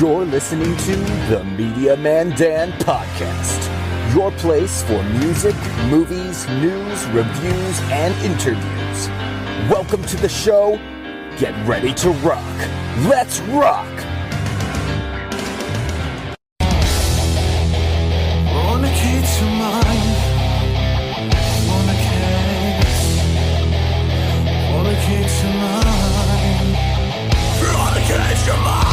You're listening to the Media Man Dan podcast, your place for music, movies, news, reviews, and interviews. Welcome to the show. Get ready to rock. Let's rock! Fornicate your mind. Fornicate your mind. Fornicate your mind.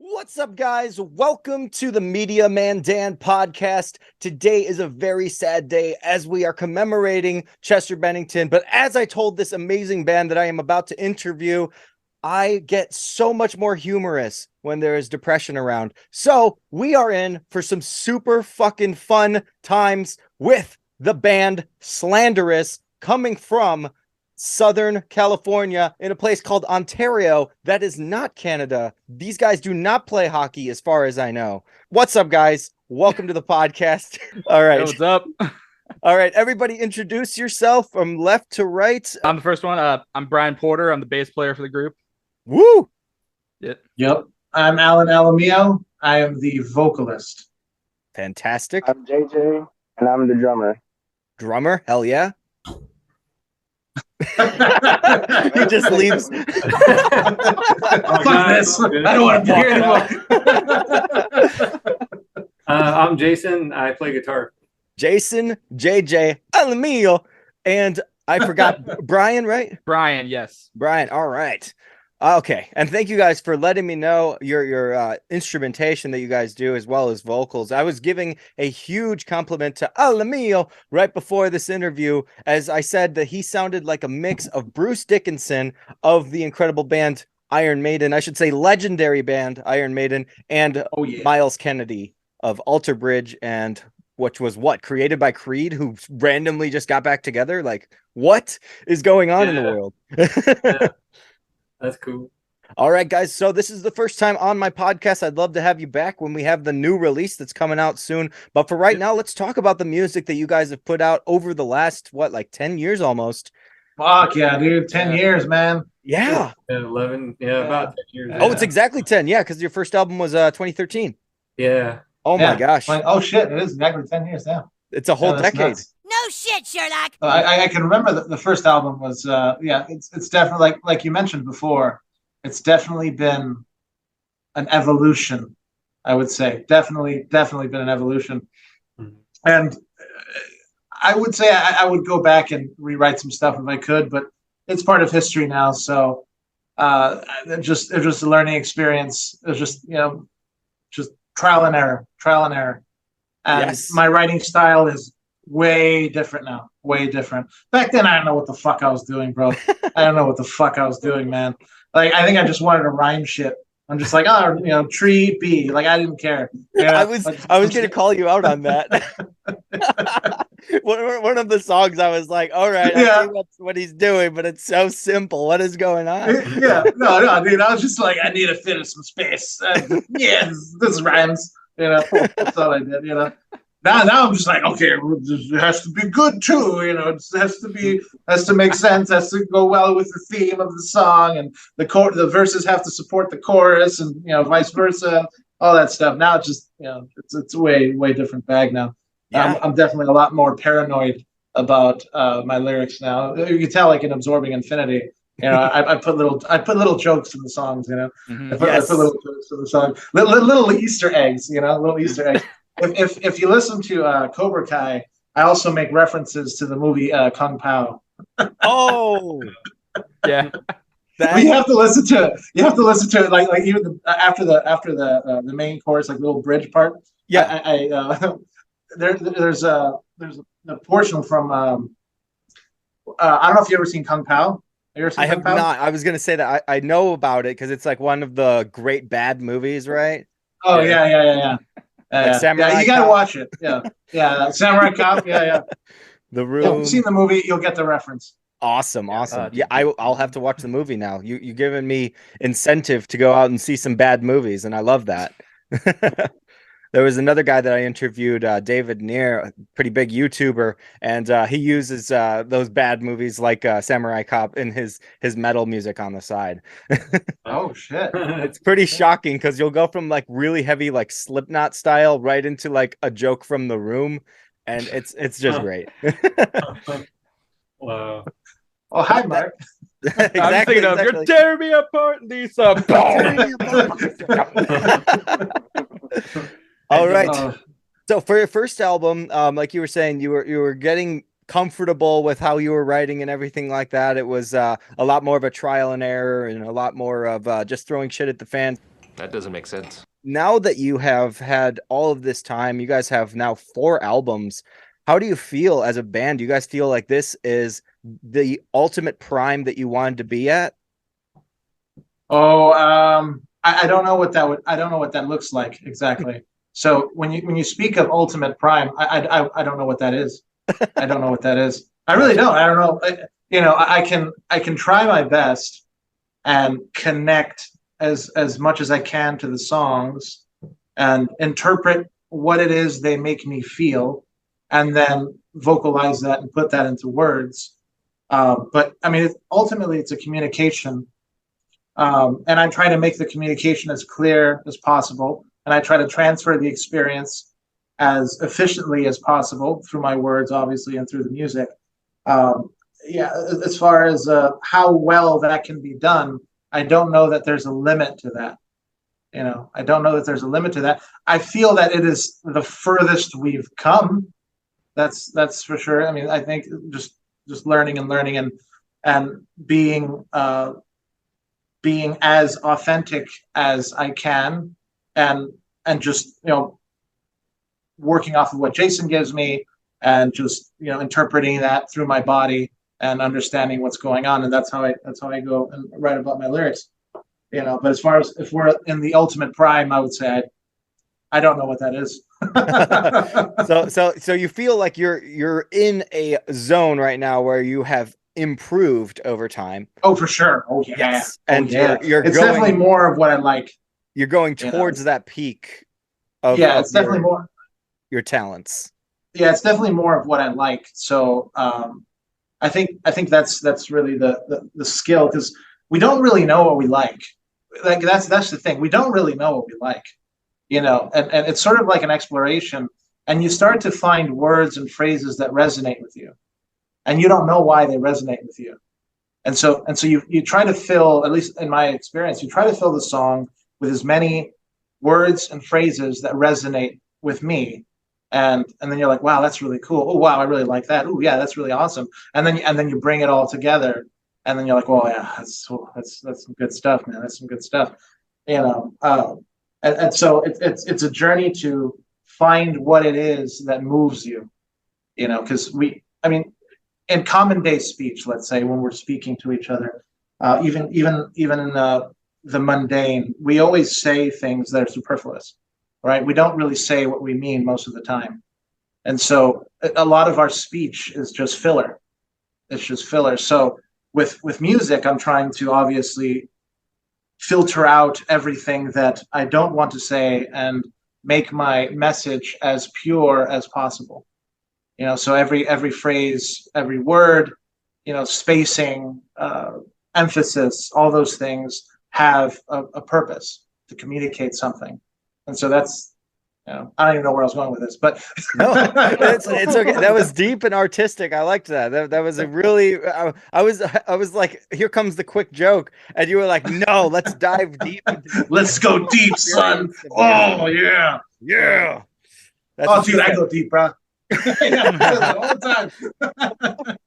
What's up, guys? Welcome to the Media Man Dan podcast. Today is a very sad day as we are commemorating Chester Bennington. But as I told this amazing band that I am about to interview, I get so much more humorous when there is depression around. So we are in for some super fucking fun times with the band Slanderus, coming from Southern California in a place called Ontario. That is not Canada. These guys do not play hockey as far as I know. What's up, guys? Welcome to the podcast. All right. Hey, what's up? All right. Everybody introduce yourself from left to right. I'm the first one. I'm Brian Porter. I'm the bass player for the group. Woo! Yep. I'm Alan Alamio. I am the vocalist. Fantastic. I'm JJ, and I'm the drummer. Drummer? Hell yeah. He just leaves. Fuck this. I don't want to hear anymore. I'm Jason. I play guitar. Jason, JJ, Alamio, and I forgot Brian, right? Brian, yes. Brian, all right. Okay, and thank you guys for letting me know your instrumentation that you guys do as well as vocals. I was giving a huge compliment to Alamio right before this interview, as I said that he sounded like a mix of Bruce Dickinson of the incredible band Iron Maiden, I should say legendary band Iron Maiden, and Miles Kennedy of Alter Bridge, and which was created by Creed, who randomly just got back together. Like, what is going on in the world? Yeah. That's cool. All right, guys. So this is the first time on my podcast. I'd love to have you back when we have the new release that's coming out soon. But for right now, let's talk about the music that you guys have put out over the last, 10 years almost. Fuck yeah, dude. 10 years, man. Yeah. 11. Yeah, about 10 years. Oh, it's exactly 10. Yeah, because your first album was 2013. Yeah. Oh, my gosh. Oh, shit. It is exactly 10 years now. It's a whole decade. Nuts. No shit, Sherlock. I can remember the first album was, it's definitely, like you mentioned before, it's definitely been an evolution, I would say. Definitely been an evolution. Mm-hmm. And I would say I would go back and rewrite some stuff if I could, but it's part of history now. So it was just a learning experience. It was just, just trial and error. And my writing style is way different now. Way different. Back then, I don't know what the fuck I was doing, bro. I don't know what the fuck I was doing, man. Like, I think I just wanted to rhyme shit. I'm just like, tree B. Like, I didn't care. I was going to call you out on that. One of the songs I was like, all right, I Yeah. see what he's doing, but it's so simple. What is going on? Yeah, no, dude. I was just like, I need to fit in some space. Yeah, this rhymes. That's all I did. Now I'm just like, okay, it has to be good too. It has to make sense, has to go well with the theme of the song, and the verses have to support the chorus, and vice versa, all that stuff. Now it's just it's a way different bag now. Yeah. I'm definitely a lot more paranoid about my lyrics now. You can tell, like in Absorbing Infinity. I put little jokes in the songs. Mhm. I put little jokes in the song, little Easter eggs. Little Easter eggs. If you listen to Cobra Kai, I also make references to the movie Kung Pao. Oh, Yeah. But you have to listen to it. You have to listen to it like even after the main chorus, like little bridge part. yeah. There's a portion from I don't know if you ever seen Kung Pao. You ever seen I Kung have Pao? not. I was gonna say that I know about it because it's like one of the great bad movies, right? Oh Yeah. yeah. Like Samurai Yeah, you gotta Cop. watch it. Yeah, Samurai Cop. Yeah. The If Room. you've seen the movie, you'll get the reference. Awesome. Yeah, dude. I'll have to watch the movie now. You given me incentive to go out and see some bad movies, and I love that. There was another guy that I interviewed, David Neer, a pretty big YouTuber, and he uses those bad movies like Samurai Cop in his metal music on the side. Oh shit. It's pretty shocking because you'll go from like really heavy like Slipknot style right into like a joke from The Room, and it's just great. Wow. Oh, hi, Mark. I'm thinking of you're tearing me apart, Lisa. All right. Oh, So for your first album, like you were saying, you were getting comfortable with how you were writing and everything like that. It was a lot more of a trial and error and a lot more of just throwing shit at the fans. That doesn't make sense. Now that you have had all of this time, you guys have now 4 albums. How do you feel as a band? Do you guys feel like this is the ultimate prime that you wanted to be at? Oh, I don't know what I don't know what that looks like exactly. So when you speak of ultimate prime, I don't know what that is. I don't know what that is. I really don't. I don't know. I can try my best and connect as much as I can to the songs and interpret what it is they make me feel, and then vocalize that and put that into words. But I mean, ultimately, it's a communication. And I try to make the communication as clear as possible. And I try to transfer the experience as efficiently as possible through my words, obviously, and through the music. As far as how well that can be done, I don't know that there's a limit to that. I don't know that there's a limit to that. I feel that it is the furthest we've come. That's for sure. I mean, I think just learning and being as authentic as I can, and just working off of what Jason gives me, and just interpreting that through my body and understanding what's going on, and that's how I go and write about my lyrics. But as far as if we're in the ultimate prime, I would say I don't know what that is. So you feel like you're in a zone right now where you have improved over time. Oh, for sure. Oh yeah. Yes. Oh, And yeah. you're It's going, definitely more of what I like. you're going towards that peak of, it's definitely more. your talents. Yeah, it's definitely more of what I like. So I think that's really the skill, because we don't really know what we like. Like that's the thing. We don't really know what we like. And it's sort of like an exploration, and you start to find words and phrases that resonate with you, and you don't know why they resonate with you. And so you try to fill, at least in my experience, you try to fill the song with as many words and phrases that resonate with me. And then you're like, wow, that's really cool. Oh, wow, I really like that. Oh, yeah, that's really awesome. And then you bring it all together, and then you're like, well, yeah, that's some good stuff, man. That's some good stuff. And so it's a journey to find what it is that moves you, because in common day speech, let's say, when we're speaking to each other, even in the mundane, we always say things that are superfluous, right? We don't really say what we mean most of the time. And so a lot of our speech is just filler. It's just filler. So with music, I'm trying to obviously filter out everything that I don't want to say and make my message as pure as possible. So every phrase, every word, spacing, emphasis, all those things have a purpose to communicate something. And so that's, I don't even know where I was going with this, but no, it's okay. That was deep and artistic. I liked that. That was a really. I was like, here comes the quick joke, and you were like, no, let's dive deep. Let's go deep, son. Oh yeah, yeah. Oh, dude, I go deep, bro. Yeah, all the time.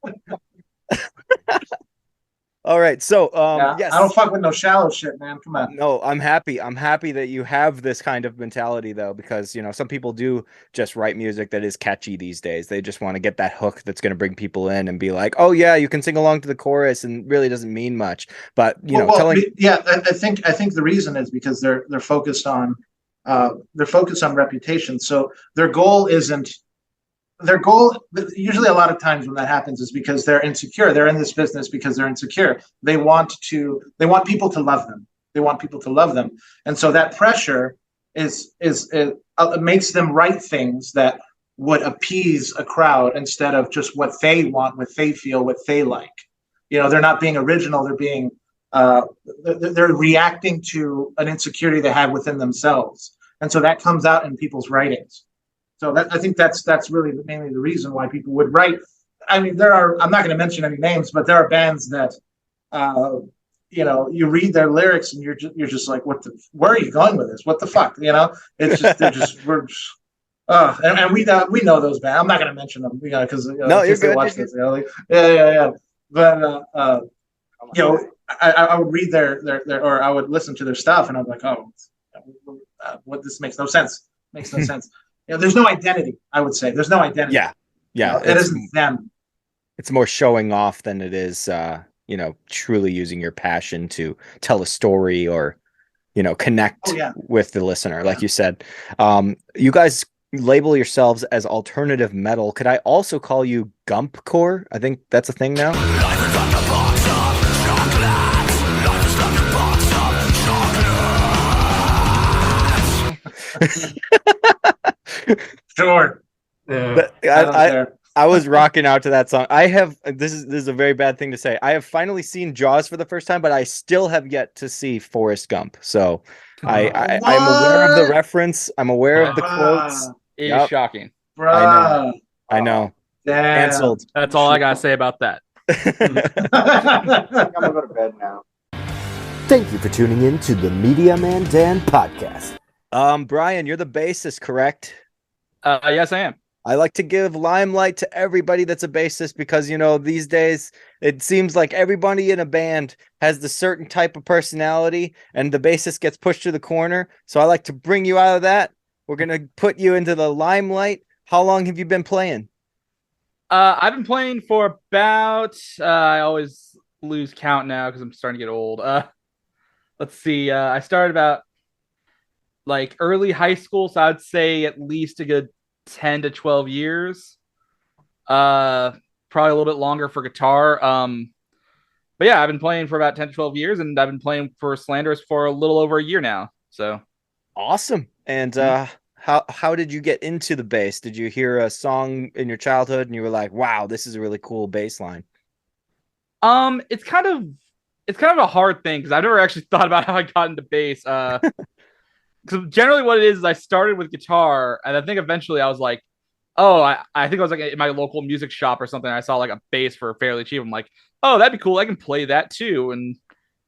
All right, so yes, I don't fuck with no shallow shit, man. Come on. No, I'm happy. I'm happy that you have this kind of mentality, though, because some people do just write music that is catchy these days. They just want to get that hook that's going to bring people in and be like, "Oh yeah, you can sing along to the chorus," and really doesn't mean much. But yeah, I think the reason is because they're focused on reputation. So their goal usually a lot of times when that happens is because they're insecure. They're in this business because they're insecure. They want people to love them. They want people to love them. And so that pressure it makes them write things that would appease a crowd instead of just what they want, what they feel, what they like. They're not being original. They're being they're reacting to an insecurity they have within themselves. And so that comes out in people's writings. So I think that's really mainly the reason why people would write. I mean, I'm not going to mention any names, but there are bands that, you read their lyrics and you're just like, where are you going with this? What the fuck? It's just, and we know those bands. I'm not going to mention them, because no, you're good. Watch this, yeah. But I would read their or I would listen to their stuff, and I'm like, oh, what this makes no sense. Makes no sense. There's no identity. I would say there's no identity. Yeah. It isn't them. It's more showing off than it is, truly using your passion to tell a story or, connect with the listener. Like you said, you guys label yourselves as alternative metal. Could I also call you Gumpcore? I think that's a thing now. Sure. I was rocking out to that song. This is a very bad thing to say. I have finally seen Jaws for the first time, but I still have yet to see Forrest Gump. So I'm aware of the reference. I'm aware of the quotes. It is shocking. Bruh. I know. Damn. Canceled. That's all I gotta say about that. I'm gonna go to bed now. Thank you for tuning in to the Media Man Dan podcast. Brian, you're the bassist, correct? Yes, I am. I like to give limelight to everybody that's a bassist because, these days it seems like everybody in a band has the certain type of personality and the bassist gets pushed to the corner. So I like to bring you out of that. We're going to put you into the limelight. How long have you been playing? I've been playing for about, I always lose count now because I'm starting to get old. Let's see. I started about like early high school. So I'd say at least a good 10 to 12 years. Probably a little bit longer for guitar. But yeah, I've been playing for about 10 to 12 years, and I've been playing for Slanderus for a little over a year now. So awesome. And how did you get into the bass? Did you hear a song in your childhood and you were like, wow, this is a really cool bass line? It's kind of a hard thing because I've never actually thought about how I got into bass. Because generally what it is I started with guitar, and I think eventually I was like, oh, I think I was like in my local music shop or something. I saw like a bass for fairly cheap. I'm like, oh, that'd be cool. I can play that too and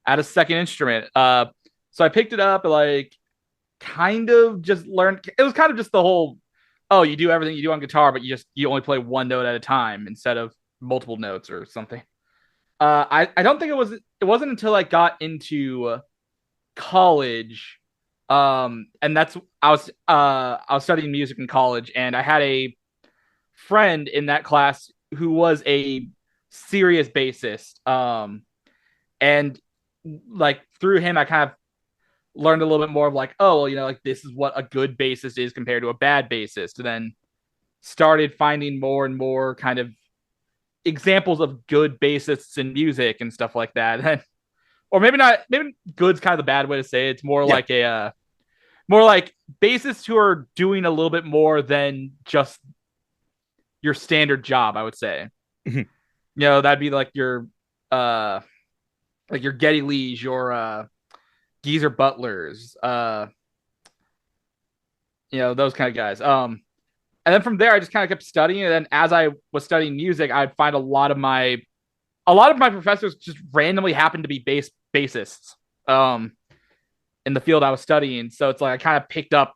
add a second instrument. So I picked it up and like kind of just learned. It was kind of just the whole, oh, you do everything you do on guitar, but you only play one note at a time instead of multiple notes or something. I don't think it wasn't until I got into college. And that's I was studying music in college, and I had a friend in that class who was a serious bassist. And like through him, I kind of learned a little bit more of like, oh, well, like this is what a good bassist is compared to a bad bassist. And then started finding more and more kind of examples of good bassists in music and stuff like that. Or maybe not, maybe good's kind of the bad way to say it. It's more like more like bassists who are doing a little bit more than just your standard job, I would say. Mhm. That'd be like your Geddy Lees, your Geezer Butlers, those kind of guys. And then from there, I just kind of kept studying. And then as I was studying music, I'd find a lot of my professors just randomly happened to be bassists in the field I was studying. So it's like I kind of picked up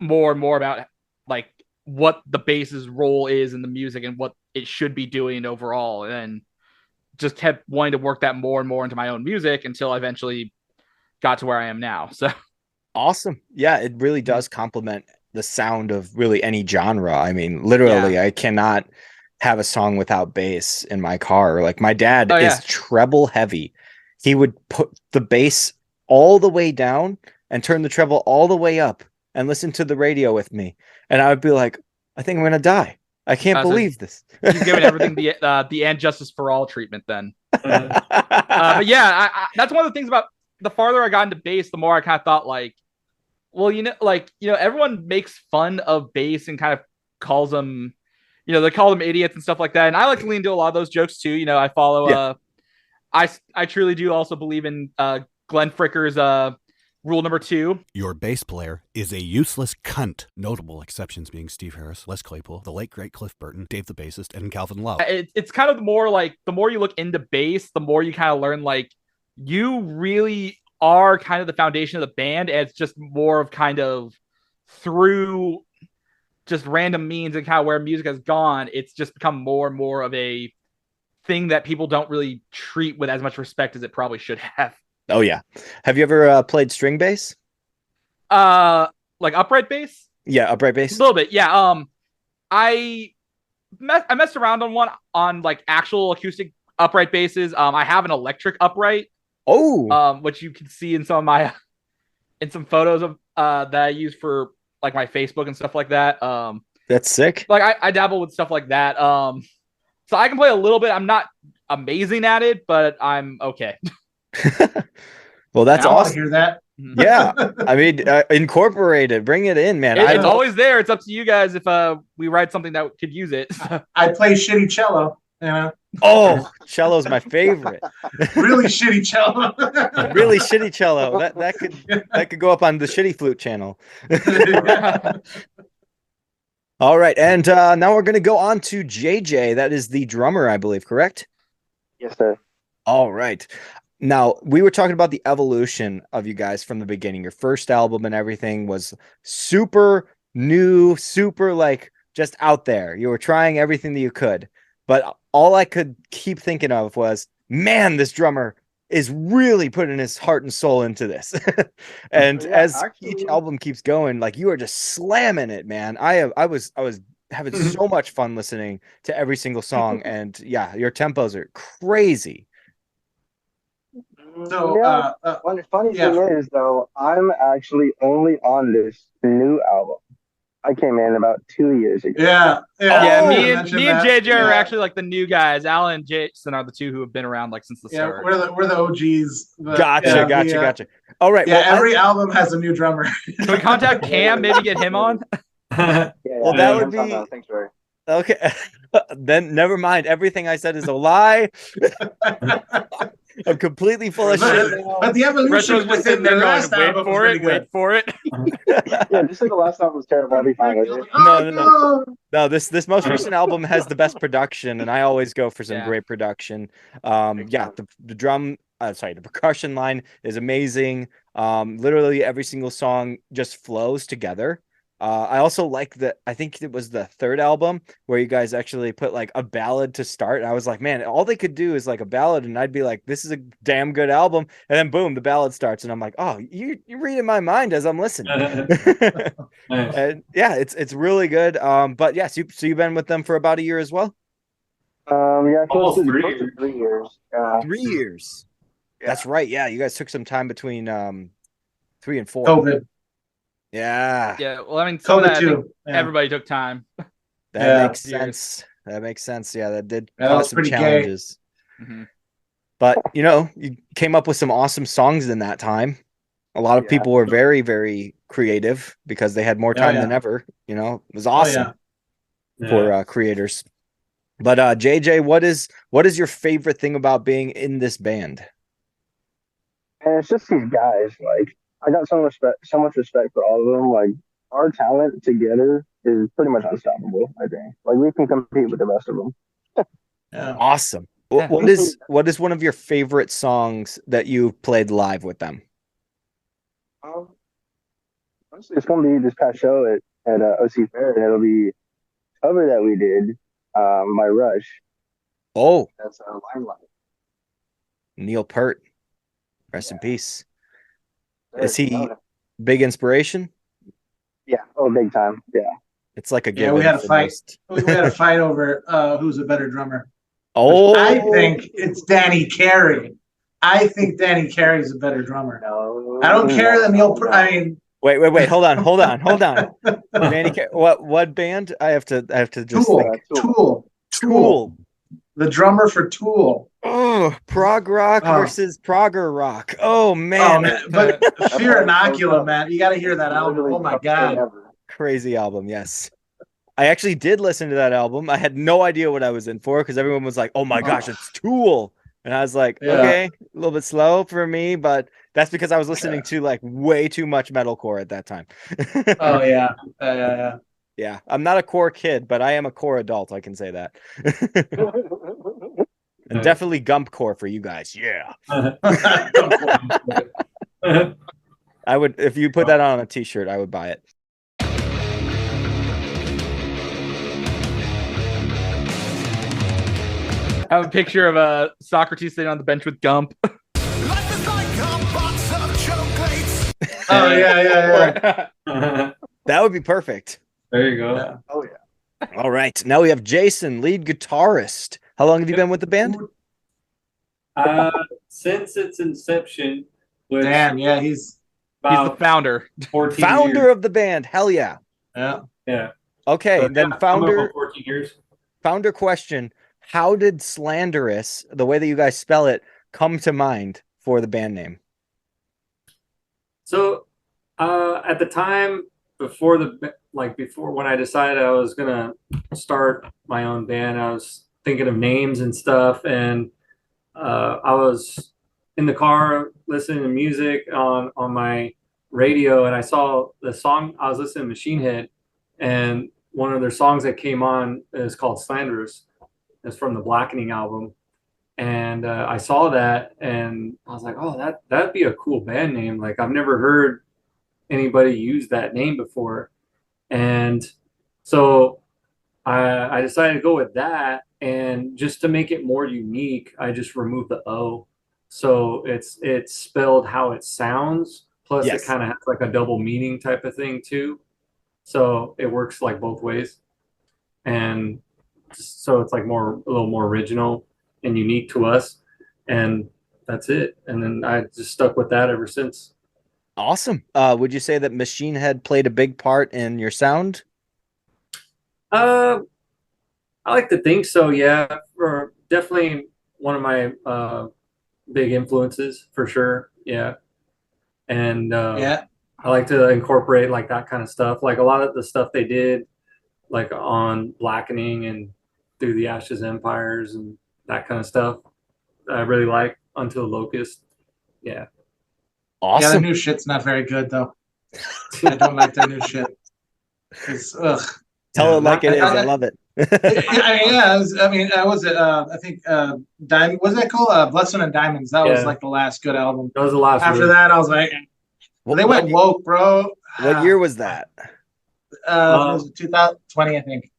more and more about like what the bass's role is in the music and what it should be doing overall. And then just kept wanting to work that more and more into my own music until I eventually got to where I am now. So Awesome. Yeah, it really does complement the sound of really any genre. I mean, literally, I cannot have a song without bass in my car. Like my dad is treble heavy. He would put the bass all the way down and turn the treble all the way up and listen to the radio with me. And I would be like, I think I'm going to die. I can't believe this. He's giving everything the and Justice for All treatment then. But yeah, that's one of the things about the farther I got into bass, the more I kind of thought like, well, everyone makes fun of bass and kind of calls them, they call them idiots and stuff like that. And I like to lean into a lot of those jokes too. I follow, I truly do also believe in Glenn Fricker's rule number 2. Your bass player is a useless cunt. Notable exceptions being Steve Harris, Les Claypool, the late great Cliff Burton, Dave the bassist, and Calvin Love. It's kind of more like the more you look into bass, the more you kind of learn like you really are kind of the foundation of the band. And it's just more of kind of through just random means and kind of where music has gone. It's just become more and more of a thing that people don't really treat with as much respect as it probably should have. Oh yeah. Have you ever played string bass? Like upright bass? Yeah, upright bass. A little bit. Yeah. I messed around on one on like actual acoustic upright basses. I have an electric upright. Oh. Which you can see in some of my in some photos of that I use for like my Facebook and stuff like that. That's sick. Like I dabble with stuff like that. So I can play a little bit. I'm not amazing at it, but I'm okay. Well, that's awesome. I hear that. Yeah, I mean, incorporate it, bring it in, man. It's always there. It's up to you guys if we write something that could use it. I play shitty cello. Oh, cello's my favorite. Really shitty cello. Really shitty cello. That could go up on the Shitty Flute channel. All right, and now we're going to go on to JJ. That is the drummer, I believe, correct? Yes, sir. All right. Now, we were talking about the evolution of you guys from the beginning. Your first album and everything was super new, super like just out there. You were trying everything that you could. But all I could keep thinking of was, man, this drummer is really putting his heart and soul into this. And each album keeps going, like you are just slamming it, man. I was having so much fun listening to every single song. And yeah, your tempos are crazy. So, one funny thing is, though, I'm actually only on this new album. I came in about 2 years ago. Yeah. Me and JJ are actually like the new guys. Alan and Jason are the two who have been around like since the start. We're the OGs. Gotcha. All right. Yeah, well, every album has a new drummer. Can we contact Cam? Maybe get him on. Well, that would be okay. Then never mind. Everything I said is a lie. I'm completely full of shit. But the evolution within the last album was pretty good. Wait for it. Yeah, just like the last album was terrible. I'll be fine with it. No. This most recent album has the best production, and I always go for some great production. The the percussion line is amazing. Literally every single song just flows together. I also like I think it was the third album where you guys actually put like a ballad to start. And I was like, man, all they could do is like a ballad. And I'd be like, this is a damn good album. And then boom, the ballad starts. And I'm like, oh, you're reading my mind as I'm listening. And yeah, it's really good. But yeah, so you've been with them for about a year as well? Yeah, almost 3 years. 3 years. 3 years. Yeah. That's right. Yeah, you guys took some time between 3 and 4. COVID. Yeah. Yeah. Well, I mean, some of COVID that, I think too. Yeah. everybody took time. That Yeah. makes sense. That makes sense. Yeah, that did Yeah, that was cause some pretty gay. challenges. Mhm. But you came up with some awesome songs in that time. A lot of Yeah. people were very, very creative because they had more time Yeah. than ever. It was Oh awesome yeah. for creators. But JJ, what is your favorite thing about being in this band? And it's just these guys. Like, I got so much respect for all of them. Like, our talent together is pretty much unstoppable. I think. Like, we can compete with the rest of them. Yeah. Awesome. Yeah. What is one of your favorite songs that you played live with them? Honestly, it's gonna be this past show at OC Fair, and it'll be a cover that we did by Rush. Oh, That's Limelight. Neil Peart. Rest in peace. Is You he know him. big inspiration? Yeah. Oh, big time. Yeah. It's like a Yeah, given we had a for fight. most. We had a fight over who's a better drummer. Oh, I think it's Danny Carey. I think Danny Carey's a better drummer. No. I don't care that Neil. No. I mean, wait. Hold on. Danny, what band? I have to just Tool. think. Tool. The drummer for Tool. Oh, prog rock Oh. versus progger rock. Oh Oh man, man, but Fear Inoculum, man, you got to hear that album. Oh my god. crazy album. Yes, I actually did listen to that album. I had no idea what I was in for because everyone was like, "Oh my gosh, it's Tool," and I was like, Yeah. "Okay, a little bit slow for me," but that's because I was listening to like way too much metalcore at that time. Oh yeah. Yeah. Yeah, I'm not a core kid, but I am a core adult. I can say that. And definitely Gump core for you guys. Yeah. I would, if you put that on a t-shirt, I would buy it. I have a picture of Socrates sitting on the bench with Gump. Life is like a box of chocolates. Oh yeah. That would be perfect. There you go. Yeah. Oh yeah. All right. Now we have Jason, lead guitarist. How long have you been with the band? Since its inception, which Damn, yeah, he's He's the about founder. 14 Founder years. of the band. Hell yeah. Yeah. Okay. So, Then yeah, I'm over founder 14 years. question. How did Slanderus, the way that you guys spell it, come to mind for the band name? So, at the time before when I decided I was gonna start my own band, I was thinking of names and stuff, and I was in the car listening to music on my radio, and I saw the song. I was listening to Machine Head, and one of their songs that came on is called Slanderus. It's from the Blackening album, and I saw that, and I was like, "Oh, that'd be a cool band name." Like, I've never heard anybody use that name before, and so I decided to go with that. And just to make it more unique, I just removed the O, so it's spelled how it sounds. Plus, Yes. it kind of has like a double meaning type of thing too, so it works like both ways, and so it's like a little more original and unique to us, and that's it. And then I just stuck with that ever since. Awesome. Would you say that Machine Head played a big part in your sound? I like to think so. Yeah, for definitely one of my big influences for sure. Yeah, and yeah. I like to incorporate like that kind of stuff. Like a lot of the stuff they did, like on Blackening and Through the Ashes Empires and that kind of stuff. I really like Until Locust. Yeah. Yeah, the Awesome. new shit's not very good though. I don't like their new shit. It's ugh. Tell Yeah. it like it is. I love it. I was it. I think Diamond. What's that called? Bloodstone and Diamonds. That was Yeah. like the last good album. That was the last. After really. that, I was like, they went woke, bro. What year was that? Was it 2020? I think.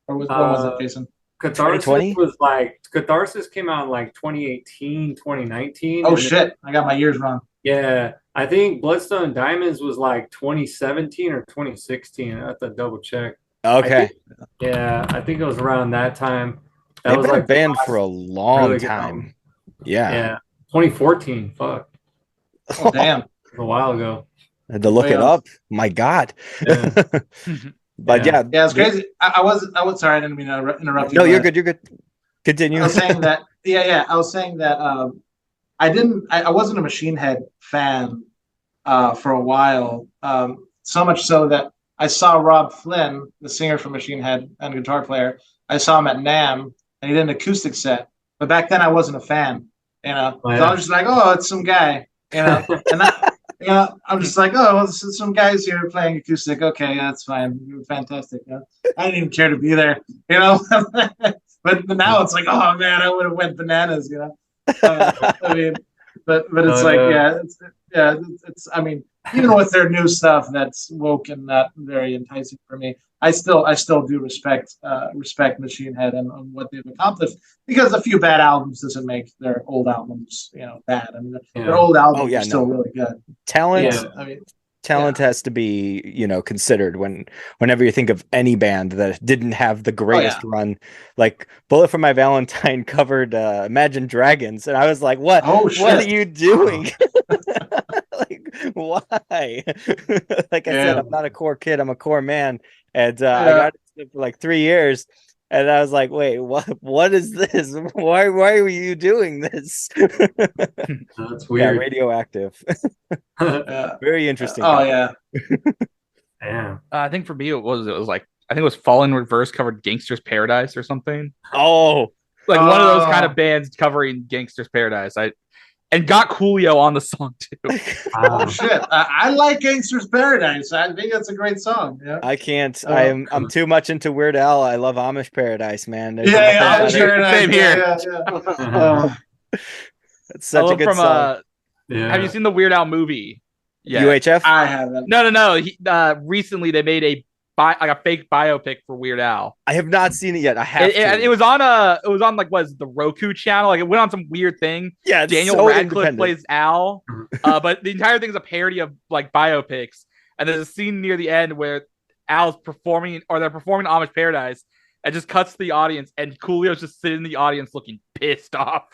Or what was it, Jason? Catharsis 2020? was like Catharsis came out in like 2018, 2019. Oh and shit! I got my years wrong. Yeah, I think Bloodstone and Diamonds was like 2017 or 2016. I have to double check. Okay. I think it was around that time. That They've was been like a band the for a last long really good time. album. Yeah. Yeah, 2014. Fuck, Oh damn! it was a while ago. I had to look Way it off. up. My God. Yeah. But yeah, Yeah. Yeah, it's crazy. I was sorry, I didn't mean to interrupt you. no, you're but good. You're good. Continue. I was saying that. Yeah. I was saying that. I wasn't a Machine Head fan for a while. So much so that I saw Rob Flynn, the singer from Machine Head and guitar player. I saw him at NAMM, and he did an acoustic set. But back then, I wasn't a fan. Oh, So yeah. I was just like, oh, it's some guy. And I'm just like, oh, well, this is some guys here playing acoustic. Okay, that's fine. You're fantastic. I didn't even care to be there. But now it's like, oh man, I would have went bananas. I mean, but it's like, it's. I mean, even with their new stuff, that's woke and not very enticing for me. I still do respect Machine Head and what they've accomplished, because a few bad albums doesn't make their old albums bad. I mean, their old albums are still really good. Talent. Yeah. I mean, Talent has to be, considered whenever you think of any band that didn't have the greatest run. Like Bullet for My Valentine covered Imagine Dragons, and I was like, "What? Oh, shit. What are you doing? Like, why?" Like I said, I'm not a core kid; I'm a core man, and I got it for like 3 years. And I was like, "Wait, what is this? Why are you doing this?" That's weird. Yeah, Radioactive. Very interesting. Oh yeah. Yeah. I think for me, it was like, I think it was Fall in Reverse covered Gangster's Paradise or something. Oh, Like one of those kind of bands covering Gangster's Paradise. And got Coolio on the song too. Oh shit! I like Gangster's Paradise. I think that's a great song. Yeah. I can't. I'm too much into Weird Al. I love Amish Paradise, man. There's Amish nothing better. Paradise. Same here. Yeah. It's such a good song. Have you seen the Weird Al movie? Yeah. UHF? I haven't. No. Recently they made a fake biopic for Weird Al. I have not seen it yet. I have to. It was on like the Roku channel. Like it went on some weird thing. Yeah, it's Daniel so Radcliffe plays Al, but the entire thing is a parody of like biopics. And there's a scene near the end where Al's performing, or they're performing Amish Paradise, and just cuts to the audience, and Coolio's just sitting in the audience looking pissed off.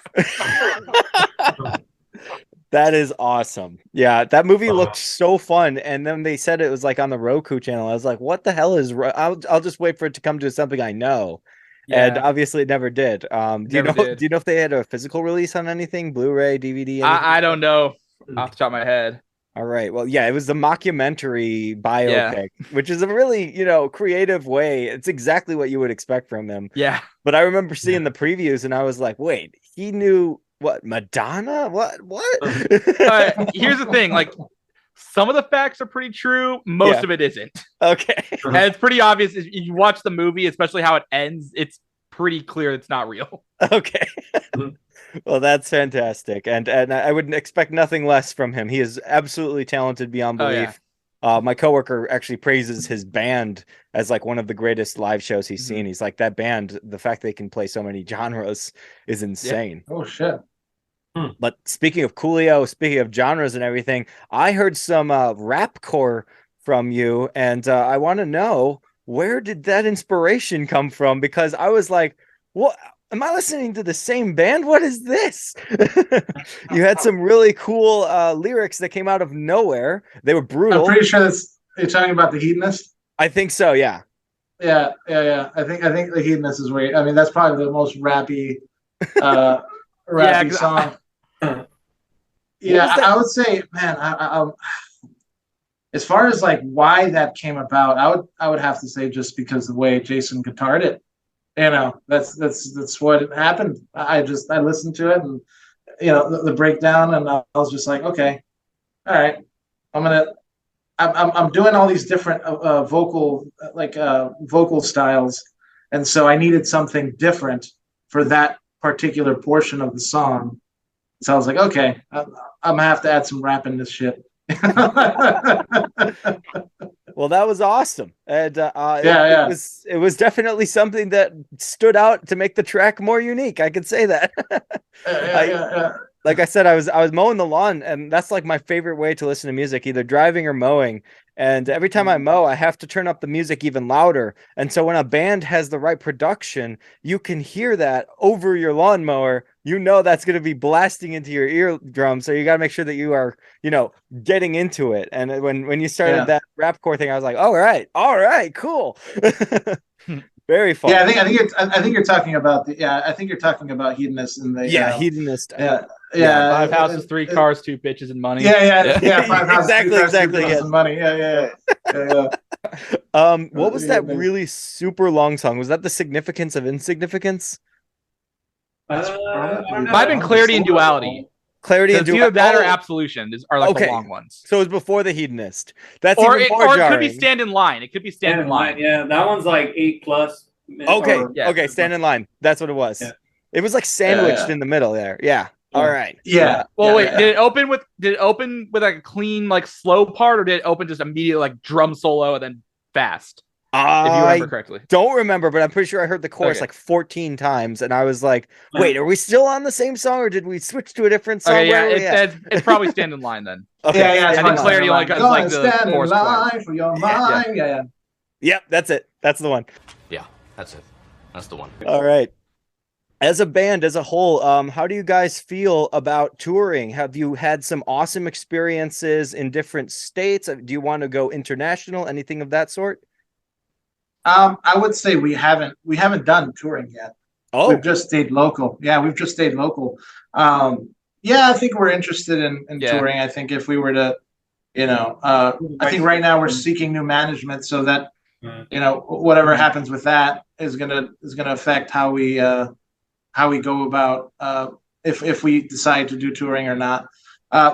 That is awesome. Yeah, that movie looked so fun, and then they said it was like on the Roku channel. I was like, "What the hell is?" I'll just wait for it to come to something I know, and obviously it never did. Do you know if they had a physical release on anything, Blu-ray, DVD? I don't know off the top of my head. All right. Well, yeah, it was the mockumentary biopic, which is a really, creative way. It's exactly what you would expect from him. Yeah. But I remember seeing the previews, and I was like, "Wait, he knew." What, Madonna? What? Here's the thing. Like, some of the facts are pretty true. Most of it isn't. Okay. And it's pretty obvious if you watch the movie, especially how it ends. It's pretty clear it's not real. Okay. Well, that's fantastic. And I would expect nothing less from him. He is absolutely talented beyond belief. My coworker actually praises his band as like one of the greatest live shows he's seen. He's like, that band, the fact they can play so many genres is insane. Oh shit. But speaking of Coolio, speaking of genres and everything, I heard some rapcore from you, and I want to know, where did that inspiration come from? Because I was like, what? Am I listening to the same band? What is this? You had some really cool lyrics that came out of nowhere. They were brutal. I'm pretty sure you're talking about The Hedonist. I think so, yeah. Yeah. I think The Hedonist is where I mean, that's probably the most rappy song. I would say, man, I as far as like why that came about, I would have to say just because the way Jason guitared it. That's what happened. I listened to it, and the breakdown, and I was just like, okay, all right, I'm doing all these different vocal styles, and so I needed something different for that particular portion of the song. So I was like, okay, I'm gonna have to add some rap in this shit. Well, that was awesome, and it was definitely something that stood out to make the track more unique. I could say that. Like I said, I was mowing the lawn, and that's like my favorite way to listen to music, either driving or mowing. And every time I mow, I have to turn up the music even louder. And so when a band has the right production, you can hear that over your lawnmower you know that's going to be blasting into your eardrum. So you got to make sure that you are, getting into it. And when you started that rapcore thing, I was like, all right, cool. Very fun. Yeah, I think you're talking about Hedonist in the Hedonist. Yeah, 5 houses, 3 cars, 2 bitches, and money. Yeah. 5 houses, exactly, 3 cars, 2 exactly. bitches, and money. Yeah. What was that really super long song? Was that The Significance of Insignificance? I don't know. Might have been Clarity and Duality. Clarity and Duality. That or Absolution are like the long ones. So it was before the Hedonist. That's or even it, more or jarring. it could be Stand in Line. It could be Stand in Line. Yeah, that one's like 8+. Okay, Stand in Line. That's what it was. Yeah. It was like sandwiched in the middle there. Yeah. All right. Yeah. Well, wait. Did it open with like a clean like slow part, or did it open just immediately like drum solo and then fast? If you remember correctly. Don't remember, but I'm pretty sure I heard the chorus like 14 times, and I was like, "Wait, are we still on the same song, or did we switch to a different song?" Okay, yeah, it's probably Stand in Line then. Okay, I think Clarity only got like the chorus twice. For your mind. Yeah. Yep, that's it. That's the one. Yeah, that's it. That's the one. All right. As a band, as a whole, how do you guys feel about touring? Have you had some awesome experiences in different states? Do you want to go international? Anything of that sort? I would say we haven't done touring yet. Oh, we've just stayed local. Yeah, we've just stayed local. I think we're interested in touring. I think if we were to, I think right now we're seeking new management so that, whatever happens with that is gonna affect how we go about if we decide to do touring or not.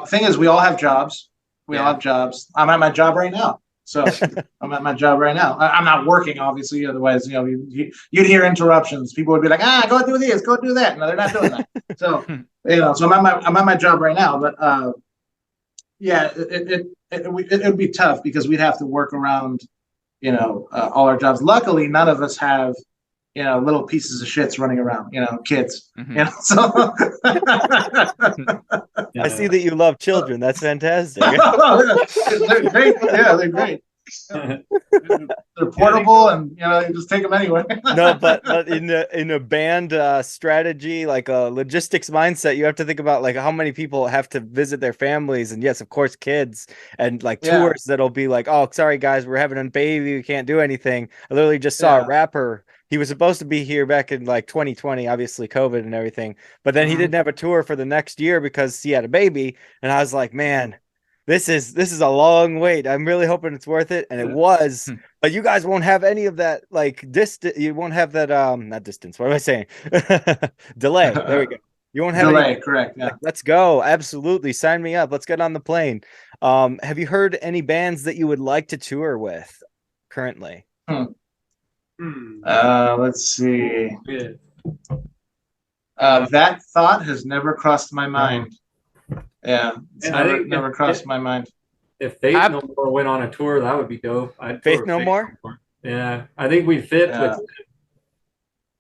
Thing is, we all have jobs. We all have jobs. I'm at my job right now. So I'm at my job right now. I'm not working, obviously. Otherwise, you'd hear interruptions. People would be like, go do this, go do that. No, they're not doing that. So, so I'm at my job right now. But it would be tough because we'd have to work around, all our jobs. Luckily, none of us have, little pieces of shits running around, kids. So I see that you love children. That's fantastic. They're great. Yeah, they're great. They're portable, and you just take them anywhere. No, but in a band strategy, like a logistics mindset, you have to think about like how many people have to visit their families, and yes, of course, kids, and like tours that'll be like, oh, sorry guys, we're having a baby, we can't do anything. I literally just saw a rapper. He was supposed to be here back in like 2020, obviously COVID and everything, but then he didn't have a tour for the next year because he had a baby. And I was like, man, this is a long wait. I'm really hoping it's worth it. And it was, but you guys won't have any of that, like distance. You won't have that, not distance. What am I saying? Delay. There we go. You won't have delay. any, correct. Yeah. like, let's go. Absolutely. Sign me up. Let's get on the plane. Have you heard any bands that you would like to tour with currently? Let's see. That thought has never crossed my mind. Yeah, it's never crossed my mind. If Faith No More went on a tour, that would be dope. Faith No More? Yeah, I think we fit with.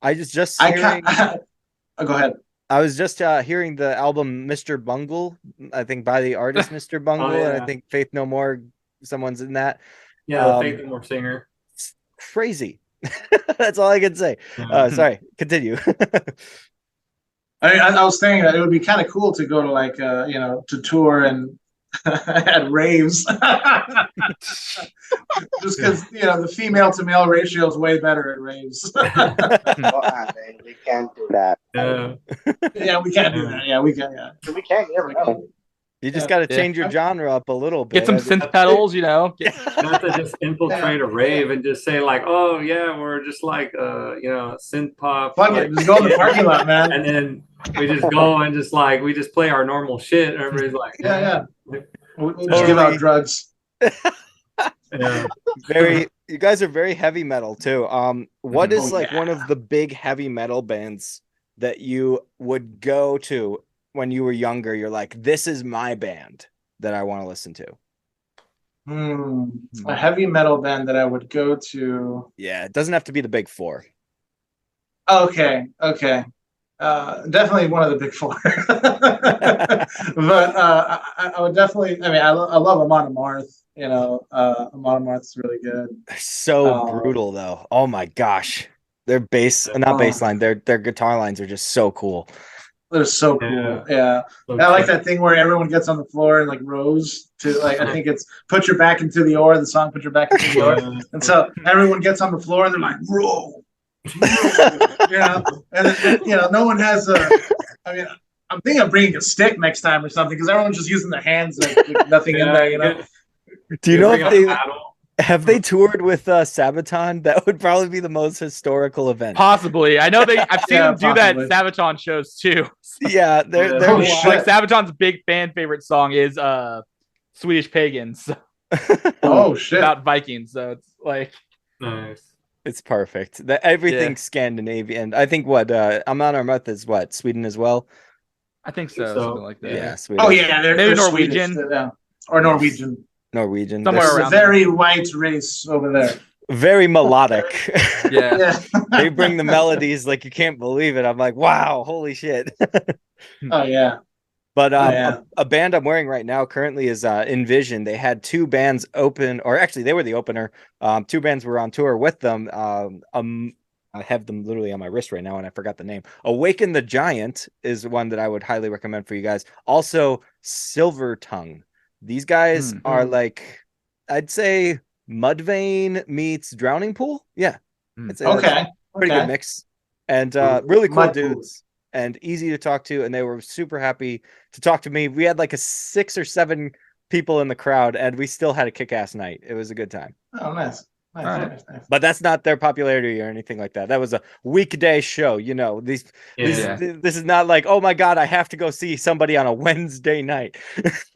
I just go ahead. I was just hearing the album Mr. Bungle, I think by the artist Mr. Bungle, and I think Faith No More, someone's in that. Yeah, the Faith No More singer. Crazy. That's all I can say. Sorry, continue. I was saying that it would be kind of cool to go to like to tour and at raves, just because the female to male ratio is way better at raves. We can't do that. Yeah, we can't do that. Yeah, we can. Yeah, We can't ever know. You just got to change your genre up a little bit. Get some synth pedals, Not to just infiltrate a rave and just say like, oh yeah, we're just like synth pop. Fuck it, just go in the parking lot, man. And then we just go and just like we just play our normal shit. And everybody's like, yeah. We'll just give out drugs. You guys are very heavy metal too. What is one of the big heavy metal bands that you would go to when you were younger? You're like, this is my band that I want to listen to. A heavy metal band that I would go to. Yeah, it doesn't have to be the big four. Okay. Definitely one of the big four. But I would definitely. I mean, I love Amon Amarth. Amon Amarth's really good. They're so brutal, though. Oh my gosh, their bass, not bass line. Their guitar lines are just so cool. They're so cool. Yeah. I like that thing where everyone gets on the floor and like rows to like I think it's put your back into the oar. The song put your back into the oar, and so everyone gets on the floor and they're like row, you know, and then, you know, no one has a. I mean, I'm thinking of bringing a stick next time or something because everyone's just using their hands, like, with nothing in there, you know. Do you know if have they toured with Sabaton? That would probably be the most historical event. Possibly. I know I've seen them do that at Sabaton shows too. Yeah, they're like Sabaton's big fan favorite song is Swedish Pagans. Oh shit. About Vikings. So it's like nice. It's perfect. Everything's Scandinavian. I think Amon Amarth is what, Sweden as well? I think so. Something like that. Yeah, Sweden. Oh yeah, they're Norwegian. Swedish, or Norwegian. Norwegian. Somewhere around a very white race over there. Very melodic. Yeah. They bring the melodies like you can't believe it. I'm like, wow, holy shit. Oh yeah. But a band I'm wearing right now currently is Envision. They had two bands open, or actually they were the opener. Two bands were on tour with them. I have them literally on my wrist right now, and I forgot the name. Awaken the Giant is one that I would highly recommend for you guys. Also, Silver Tongue. These guys are like, I'd say Mudvayne meets Drowning Pool. Yeah. It's okay. Pretty good mix. And really cool dudes and easy to talk to. And they were super happy to talk to me. We had like 6 or 7 people in the crowd, and we still had a kick-ass night. It was a good time. Oh, nice. Nice. But that's not their popularity or anything like that. That was a weekday show, you know. This is not like, oh my god, I have to go see somebody on a Wednesday night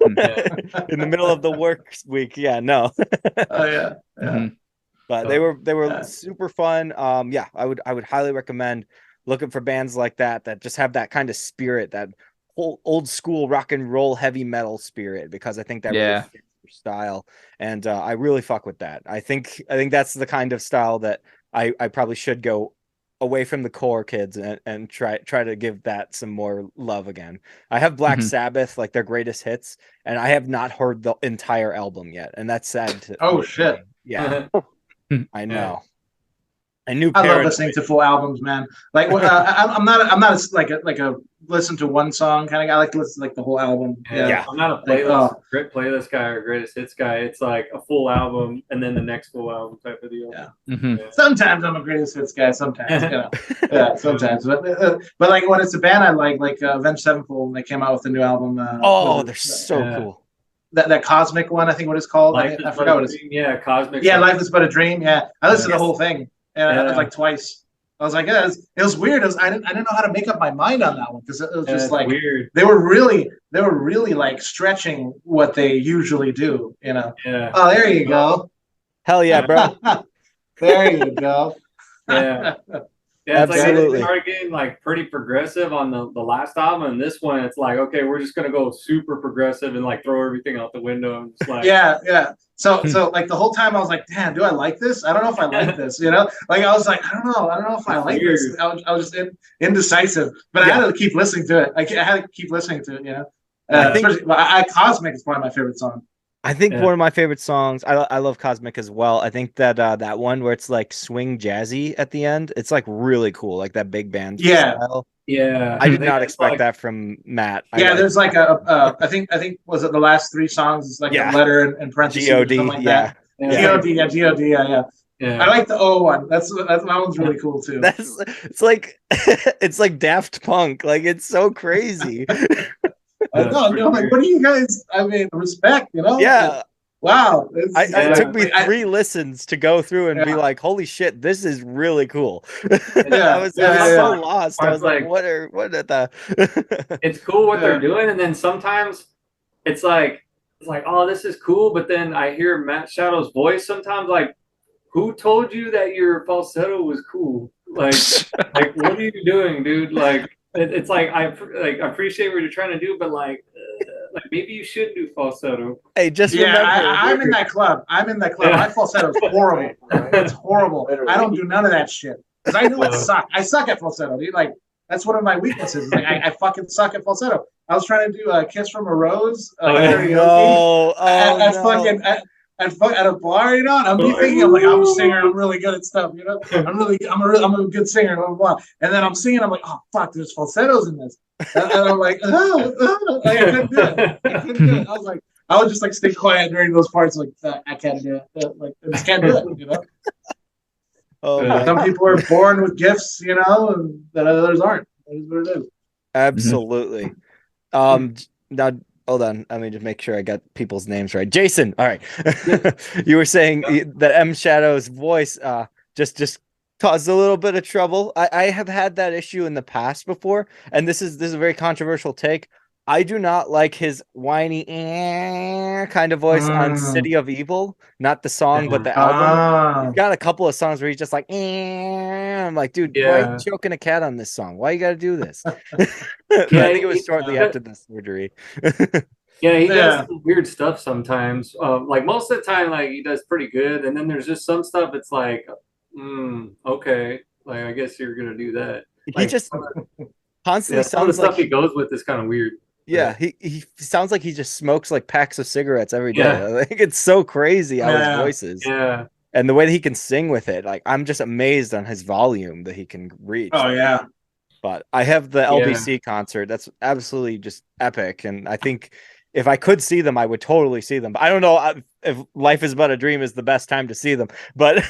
in the middle of the work week. Yeah, no. Oh yeah. But they were super fun. Yeah, I would highly recommend looking for bands like that just have that kind of spirit, that whole old school rock and roll heavy metal spirit, because I think that really fits your style, and I really fuck with that. I think that's the kind of style that I probably should go away from the core kids and try to give that some more love again. I have Black Sabbath, like their greatest hits, and I have not heard the entire album yet, and that's sad. Oh shit! Yeah, I know. I love listening to full albums, man. Like, I'm not like a listen to one song kind of guy. I like to listen to like the whole album. Yeah. I'm not a playlist, great playlist guy or greatest hits guy. It's like a full album and then the next full album type of deal. Yeah. Sometimes I'm a greatest hits guy. Sometimes, you know. Sometimes. But like when it's a band I like Avenged Sevenfold, when they came out with a new album. They're so cool. That cosmic one, I think what it's called. I forgot what it's. Yeah, Cosmic. Yeah, Life is But a Dream. Yeah, I listened to the whole thing. And I was like twice. I was like, it was weird. I didn't know how to make up my mind on that one, because it was just like weird. They were really like stretching what they usually do, you know. Yeah. Oh, there you go. Hell yeah, bro. There you go. Yeah. Yeah, it's like they started getting like pretty progressive on the last album, and this one it's like, okay, we're just gonna go super progressive and like throw everything out the window and just like So like the whole time I was like, damn, do I like this? I don't know if I like this, you know? Like I was like, I don't know if I like this. I was just indecisive, but I had to keep listening to it. I had to keep listening to it, you know. I think Cosmic is one of my favorite songs. I think one of my favorite songs, I love Cosmic as well. I think that that one where it's like swing jazzy at the end, it's like really cool, like that big band style. Yeah. I did not expect that from Matt. There's like I think was it the last 3 songs? It's like a letter in parentheses. G-O-D, like that. G-O-D, yeah. I like the O one. That one's really cool too. It's like Daft Punk. Like it's so crazy. I'm like, what do you guys? I mean, respect, you know? Yeah. Wow. It took me 3 listens to go through and be like, holy shit, this is really cool. I was so lost. I was like, what are the It's cool what they're doing, and then sometimes it's like, oh, this is cool, but then I hear Matt Shadow's voice sometimes, like, who told you that your falsetto was cool? Like what are you doing, dude? Like it's like I appreciate what you're trying to do, but like maybe you should do falsetto. Hey, just remember, I'm in that club. My falsetto is horrible. It's horrible. I don't do none of that shit because I know it sucks. I suck at falsetto, dude. Like that's one of my weaknesses. Like I fucking suck at falsetto. I was trying to do a Kiss from a Rose. At a bar, you know, and I'm thinking, I'm like, I'm a singer, I'm really good at stuff, you know, I'm a good singer, blah, blah, blah. And then I'm singing, I'm like, oh fuck, there's falsettos in this. And I'm like, I couldn't do it. I couldn't do it. I would just like stay quiet during those parts. Like, I can't do it. Like, I just can't do it. You know. Oh my Some people are born with gifts, you know, and that others aren't. That is what it is. Absolutely. Now hold on. Let me just make sure I got people's names right. Jason. All right. You were saying that M Shadow's voice just caused a little bit of trouble. I have had that issue in the past before, and this is a very controversial take. I do not like his whiny kind of voice on City of Evil, not the song, but the album. He's got a couple of songs where he's just like, I'm like, dude, why are you choking a cat on this song? Why you got to do this? I think it was shortly after the surgery. He does some weird stuff sometimes. Like most of the time, like he does pretty good, and then there's just some stuff. It's like, okay, like I guess you're gonna do that. Like, he just constantly some of the sounds like stuff he goes with is kind of weird. Yeah, he sounds like he just smokes like packs of cigarettes every day. I think it's so crazy how his voice is. Yeah. And the way that he can sing with it, like I'm just amazed on his volume that he can reach. Oh yeah. But I have the LBC concert. That's absolutely just epic. And I think if I could see them, I would totally see them. But I don't know if Life is But a Dream is the best time to see them. But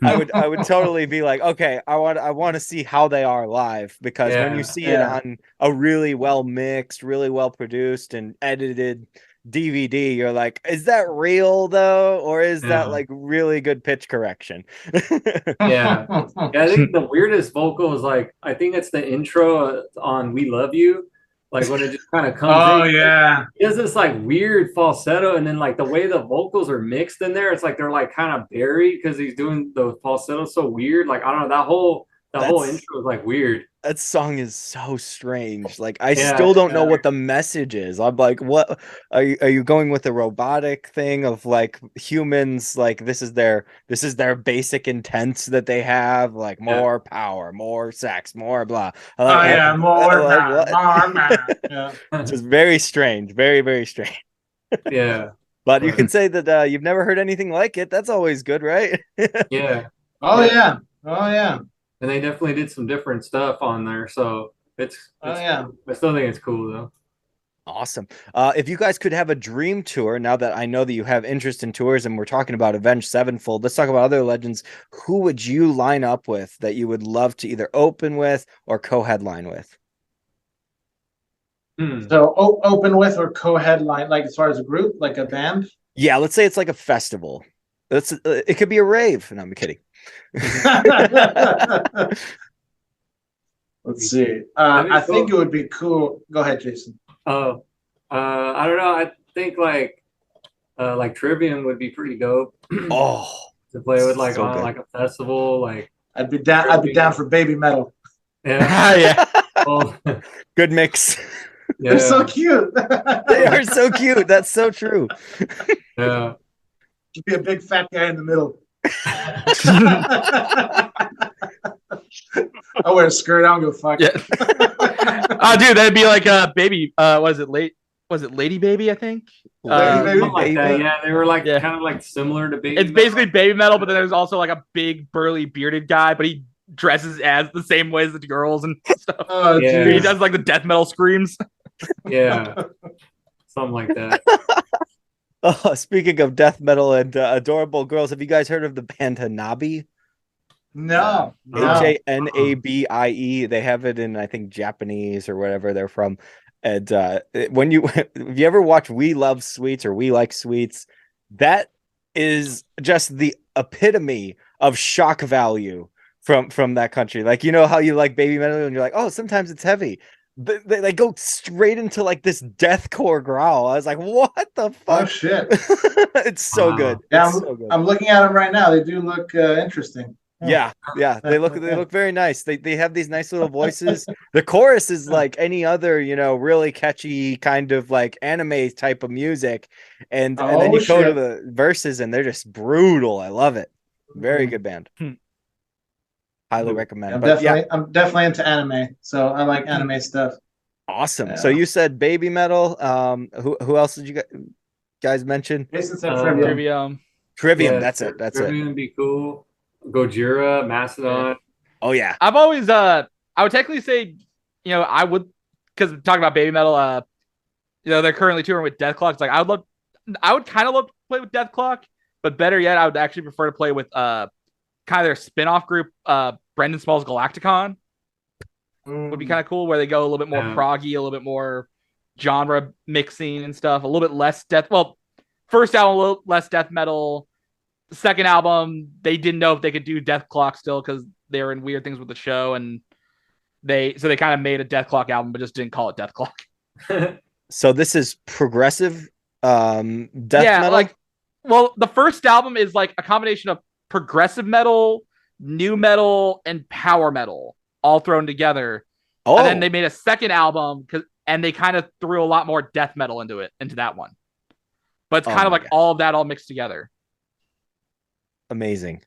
I would totally be like, okay, I want to see how they are live, because when you see it on a really well mixed, really well produced and edited DVD, you're like, is that real though, or is that like really good pitch correction? I think the weirdest vocal is like, I think it's the intro on We Love You, like when it just kind of comes in. He has this like weird falsetto, and then like the way the vocals are mixed in there, it's like they're like kind of buried because he's doing the falsetto so weird. Like I don't know, that whole intro is like weird. That song is so strange. Like I still don't know what the message is. I'm like, what are you going with the robotic thing of like humans, like this is their basic intents that they have, like more power, more sex, more blah. Like, more Just very strange, very, very strange. But you can say that you've never heard anything like it. That's always good, right? Oh yeah. And they definitely did some different stuff on there, so it's I still think it's cool though. Awesome. If you guys could have a dream tour, now that I know that you have interest in tours and we're talking about Avenged Sevenfold, let's talk about other legends. Who would you line up with that you would love to either open with or co-headline with? So open with or co-headline, like as far as a group, like a band? Yeah, let's say it's like a festival. It could be a rave. No, I'm kidding. Let's see. I think it would be cool. Go ahead, Jason. I don't know. I think like Trivium would be pretty dope. To play with like on like a festival. Like I'd be down for Baby Metal. Yeah. Good mix. They're so cute. They are so cute. That's so true. Yeah. You'd be a big fat guy in the middle. I wear a skirt. I don't give a fuck. Oh, dude, that'd be like a baby. Was it Lady Baby? I think. Lady Baby. Yeah, they were like kind of like similar to Baby. It's basically Baby Metal, but then there's also like a big burly bearded guy, but he dresses as the same way as the girls and stuff. He does like the death metal screams. Something like that. Oh, speaking of death metal and adorable girls, have you guys heard of the band Hanabi? No. Hanabie. They have it in, I think, Japanese or whatever they're from. And if you ever watch We Love Sweets or We Like Sweets, that is just the epitome of shock value from that country. Like, you know how you like Baby Metal and you're like, oh, sometimes it's heavy. They go straight into like this deathcore growl. I was like, what the fuck? Oh shit. It's so good. Yeah, so good. I'm looking at them right now. They do look interesting. Yeah. They look very nice. They have these nice little voices. The chorus is like any other, really catchy kind of like anime type of music. And then you go to the verses and they're just brutal. I love it. Very good band. Highly recommend. I'm definitely into anime, so I like anime stuff. Awesome. Yeah. So you said Baby Metal. Who else did you guys mention? Jason said Trivium. Trivium. That's it. Trivium would be cool. Gojira, Mastodon. Oh yeah. I've always I would technically say, I would because talking about baby metal, they're currently touring with Death Clock. It's like I would kind of love to play with Death Clock, but better yet, I would actually prefer to play with kind of their spin-off group, Brendan Small's Galacticon. Would be kind of cool, where they go a little bit more proggy, a little bit more genre mixing and stuff, a little bit less death. Well, first album, a little less death metal. Second album, they didn't know if they could do Death Clock still because they were in weird things with the show, and they kind of made a Death Clock album, but just didn't call it Death Clock. So this is progressive death metal? Well, the first album is like a combination of progressive metal, new metal, and power metal all thrown together. Oh. And then they made a second album and they kind of threw a lot more death metal into that one. But it's kind of like all of that all mixed together. Amazing.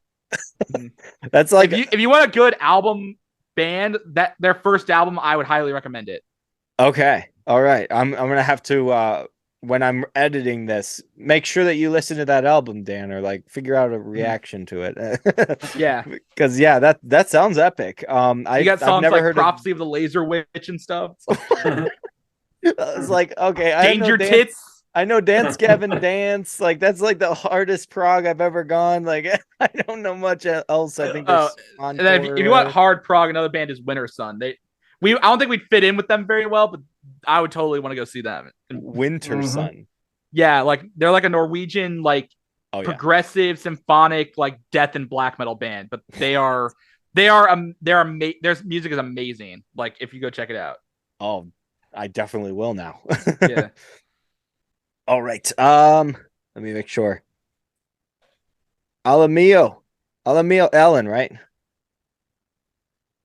That's like if you want a good album band, that their first album, I would highly recommend it. Okay. All right. I'm gonna have to when I'm editing this, make sure that you listen to that album, Dan, or like figure out a reaction to it. Yeah. Because that sounds epic. You got songs I've never like heard Prophecy of the Laser Witch and stuff. It's like, okay, Danger Tits. I know Dance Gavin Dance. Like that's like the hardest prog I've ever gone. Like I don't know much else. I think and then if you want hard prog, another band is Winter Sun. I don't think we'd fit in with them very well, but I would totally want to go see them. Winter Sun. Yeah, like they're like a Norwegian progressive symphonic like death and black metal band, but their music is amazing. Like if you go check it out. Oh, I definitely will now. Yeah. All right. Let me make sure. Alamio, Ellen, right?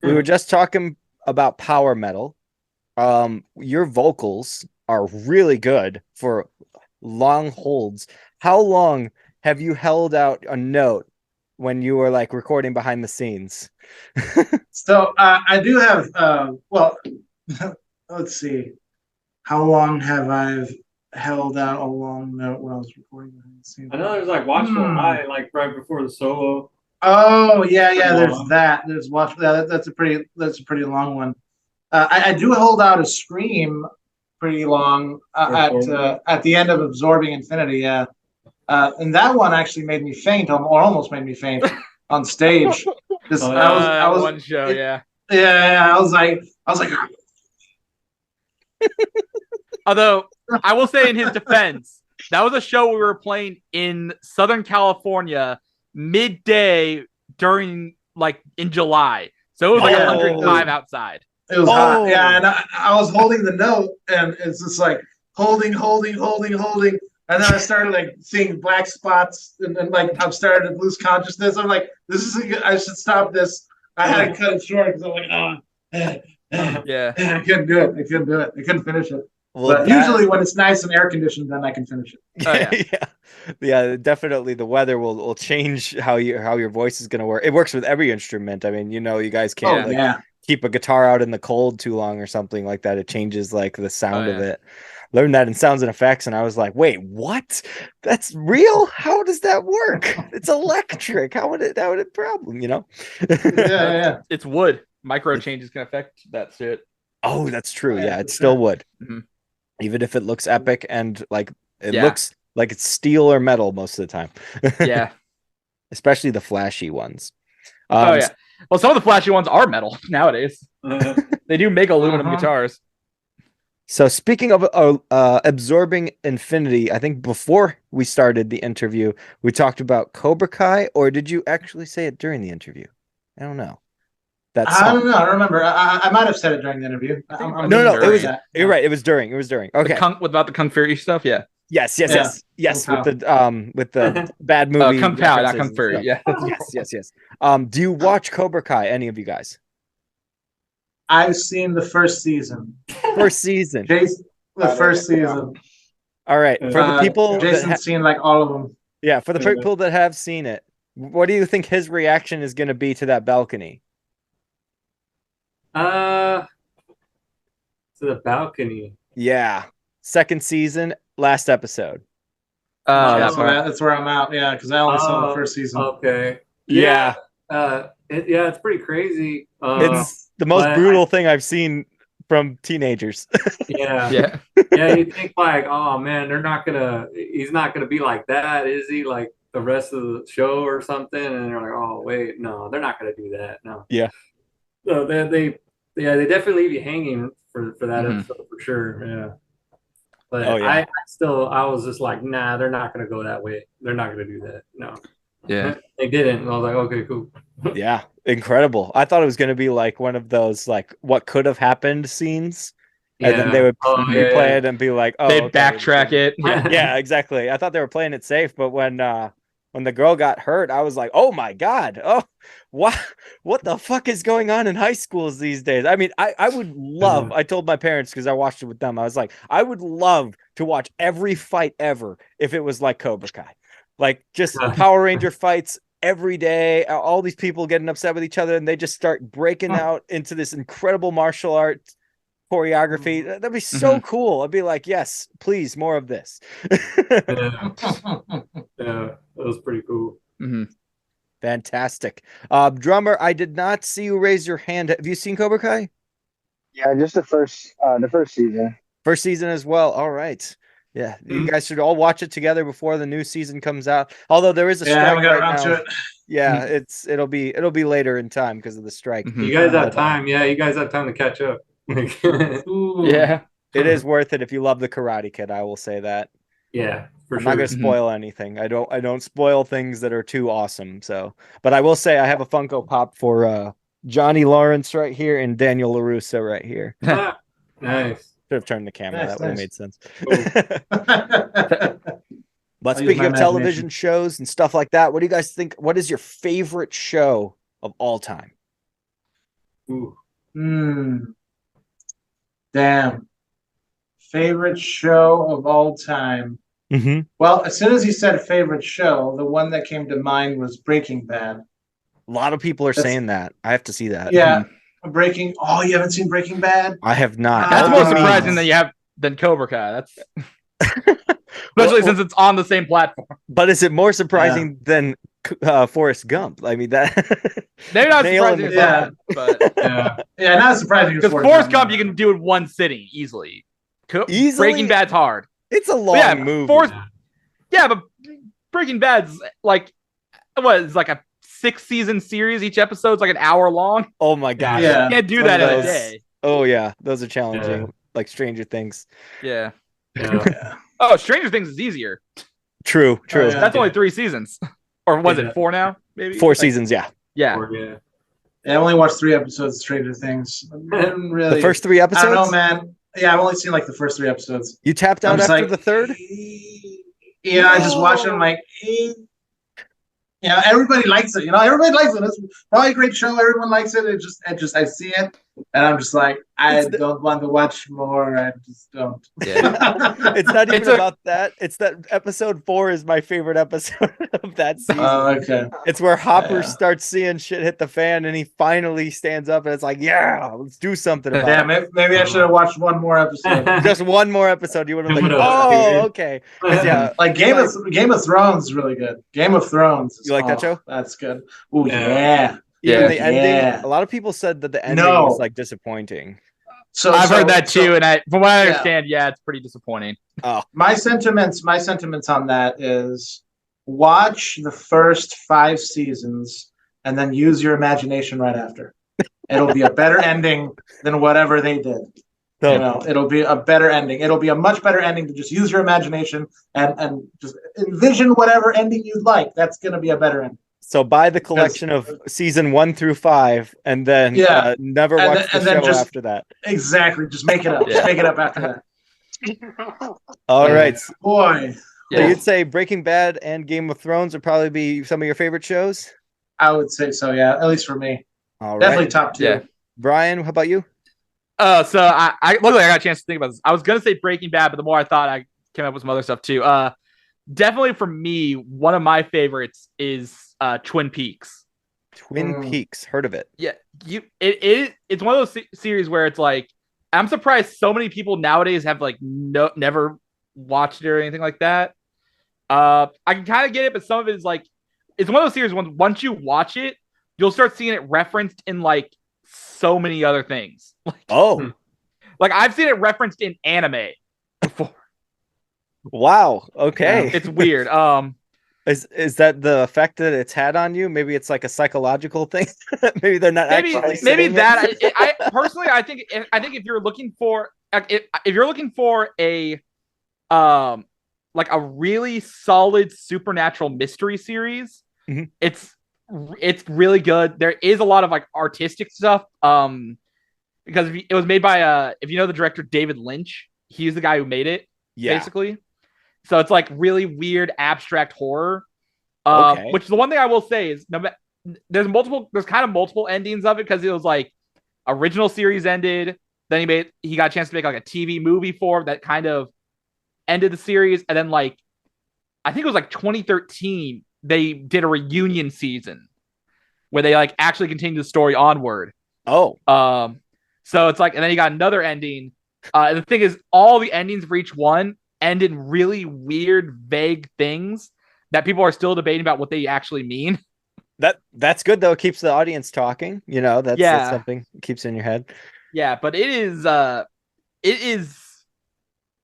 We were just talking about power metal. Your vocals are really good for long holds. How long have you held out a note when you were like recording behind the scenes? So I do have let's see. How long have I held out a long note when I was recording behind the scenes? I know there's like Watchful Eye, like right before the solo. Oh yeah, there's that. There's Watchful. Yeah, that's a pretty long one. I do hold out a scream pretty long at the end of Absorbing Infinity. Yeah, and that one actually made me faint, or almost made me faint on stage. I was one show. Yeah, I was like. Although I will say in his defense, that was a show we were playing in Southern California midday during in July. So it was like 105 outside. It was hot. Yeah, and I was holding the note and it's just like holding. And then I started like seeing black spots and like I've started to lose consciousness. I'm like, I should stop this. I had to cut it short because I'm like, yeah. I couldn't do it. I couldn't finish it. Well, but usually when it's nice and air conditioned, then I can finish it. Oh, yeah, definitely. The weather will change how your voice is going to work. It works with every instrument. I mean, you guys can't keep a guitar out in the cold too long or something like that. It changes like the sound of it. Learned that in Sounds and Effects, and I was like, wait, what? That's real? How does that work? It's electric. How would it problem? Yeah. It's wood. Micro changes can affect that shit. Oh, that's true. Yeah, it's still wood. Mm-hmm. Even if it looks epic and like it looks like it's steel or metal most of the time. Yeah. Especially the flashy ones. Well, some of the flashy ones are metal nowadays. They do make aluminum guitars. So speaking of Absorbing Infinity, I think before we started the interview, we talked about Cobra Kai, or did you actually say it during the interview? I don't know. I don't know. I don't remember. I might have said it during the interview. No. It was. You're right. It was during. Okay. About the Kung Fury stuff. Yeah. Yes. With the bad movie. Kung Pao, not Kung Fury. Yeah. Yes. Do you watch Cobra Kai? Any of you guys? I've seen the first season. First season. Jason, the first season. All right. For the people, Jason's seen like all of them. Yeah. For the people that have seen it, what do you think his reaction is going to be to that balcony? To the balcony. Yeah. Second season, last episode. That's where I'm out. Yeah, because I only saw the first season. Okay. Yeah. It's pretty crazy. It's the most brutal thing I've seen from teenagers. Yeah. Yeah. Yeah, you think like, oh man, he's not gonna be like that, is he? Like the rest of the show or something? And they're like, oh wait, no, they're not gonna do that. No. Yeah. So they definitely leave you hanging for that Mhm. episode for sure. Yeah. But Oh, yeah. I was just like, nah, they're not gonna go that way. They're not gonna do that. No. Yeah. They didn't. And I was like, okay, cool. Yeah, incredible. I thought it was going to be like one of those like what could have happened scenes, and then they would replay it and be like, "Oh, They'd okay, backtrack it. Yeah. Yeah, exactly. I thought they were playing it safe, but when the girl got hurt, I was like, "Oh my god! Oh, what the fuck is going on in high schools these days?" I mean, I would love. I told my parents because I watched it with them. I was like, I would love to watch every fight ever if it was like Cobra Kai, like just Power Ranger fights every day, all these people getting upset with each other, and they just start breaking out into this incredible martial arts choreography. That'd be so cool. I'd be like, yes, please, more of this. Yeah, that was pretty cool. Fantastic. Drummer, I did not see you raise your hand. Have you seen Cobra Kai? Yeah, just the first season. First season as well. All right. Yeah, you guys should all watch it together before the new season comes out. Although there is a strike I haven't got right around now. to it. Yeah, it'll be later in time because of the strike. You guys have time. Yeah, you guys have time to catch up. Yeah, it is worth it if you love the Karate Kid. I will say that. Yeah, for I'm sure. not gonna spoil anything. I don't spoil things that are too awesome. So, but I will say I have a Funko Pop for Johnny Lawrence right here and Daniel LaRusso right here. Nice. Should have turned the camera. Nice, That would have nice. made sense. I'll But use speaking my of television imagination. shows and stuff like that, what do you guys think? What is your favorite show of all time? Ooh. Damn. Favorite show of all time. Mm-hmm. Well, as soon as you said favorite show, the one that came to mind was Breaking Bad. A lot of people are That's- saying that. I have to see that. Yeah. Oh, you haven't seen Breaking Bad? I have not. That's Ah. more All the surprising memes. than Cobra Kai. That's especially since it's on the same platform. But is it more surprising than Forrest Gump? I mean, that Maybe not Nail in surprising the as that, but Yeah, not surprising. because Forrest Gump you can do in one sitting easily. Easily? Breaking Bad's hard. it's a long Yeah, movie. Yeah, but Breaking Bad's like what is like a 6-season series. Each episode's like an hour long. Oh my gosh. Yeah. You can't do One that of in a those. day. Oh yeah, those are challenging. Yeah. Like Stranger Things. Yeah. Yeah. Oh, Stranger Things is easier. True. yeah. That's only 3 seasons, or was Yeah. it 4 now? Maybe 4 Like, seasons. Yeah. Yeah. Yeah. I only watched 3 episodes of Stranger Things. I didn't really. The first 3 I episodes. don't know, man. Yeah, I've only seen like the first 3 episodes. You tapped I'm out just after like, the third. Yeah, I just watched it. I'm like, everybody likes it. Everybody likes it. It's probably a great show. Everyone likes it. I see it, and I'm just like, I don't want to watch more. I just don't. Yeah. It's not even It's a- about that. It's that episode 4 is my favorite episode of that season. Oh, okay. It's where Hopper Yeah. starts seeing shit hit the fan, and he finally stands up, and it's like, yeah, let's do something about Damn, it. maybe I should have watched one more episode. Just one more episode, you would have been like, Would've, oh, dude. okay. 'Cause, yeah, Like Game of Thrones is really good. Game of Thrones. You like that show? That's good. Oh Yeah. yeah. even the ending. Yeah. A lot of people said that the ending No. was like disappointing. So I've heard so- that too, so and from what I Yeah. understand, yeah, it's pretty disappointing. my sentiments on that is watch the first 5 seasons and then use your imagination right after. It'll be a better ending than whatever they did. So, It'll be a better ending. It'll be a much better ending to just use your imagination and just envision whatever ending you'd like. That's going to be a better ending. so buy the collection of season 1 through 5, and then Yeah. never And watch then- the and then show just- after that. Exactly. Just make it up. Yeah. Just make it up after that. All right. So Boy, you'd say Breaking Bad and Game of Thrones would probably be some of your favorite shows? I would say so. Yeah, at least for me. All Definitely right. top 2. Yeah. Brian, how about you? So I luckily I got a chance to think about this. I was gonna say Breaking Bad, but the more I thought, I came up with some other stuff too. Definitely for me, one of my favorites is Twin Peaks. Twin Peaks. Heard of it. Yeah, it's one of those series where it's like I'm surprised so many people nowadays have like never watched it or anything like that. I can kind of get it, but some of it is like it's one of those series once you watch it, you'll start seeing it referenced in like so many other things. Oh, Like I've seen it referenced in anime before. Wow. Okay. It's weird. Is that the effect that it's had on you? Maybe it's like a psychological thing. Maybe they're not actually maybe saying that. it. I personally, I think if you're looking for if you're looking for a like a really solid supernatural mystery series, Mhm. it's really good. There is a lot of like artistic stuff. Because it was made by if you know the director David Lynch, he's the guy who made it, basically. So it's like really weird abstract horror. Okay. Which the one thing I will say is there's kind of multiple endings of it, because it was like original series ended, then he got a chance to make like a TV movie for that kind of ended the series, and then like I think it was like 2013 they did a reunion season where they like actually continued the story onward. Oh. So it's like, and then he got another ending. The thing is, all the endings for each one end in really weird, vague things that people are still debating about what they actually mean. That's good though. It keeps the audience talking. You know, that's something that keeps in your head. Yeah, but it is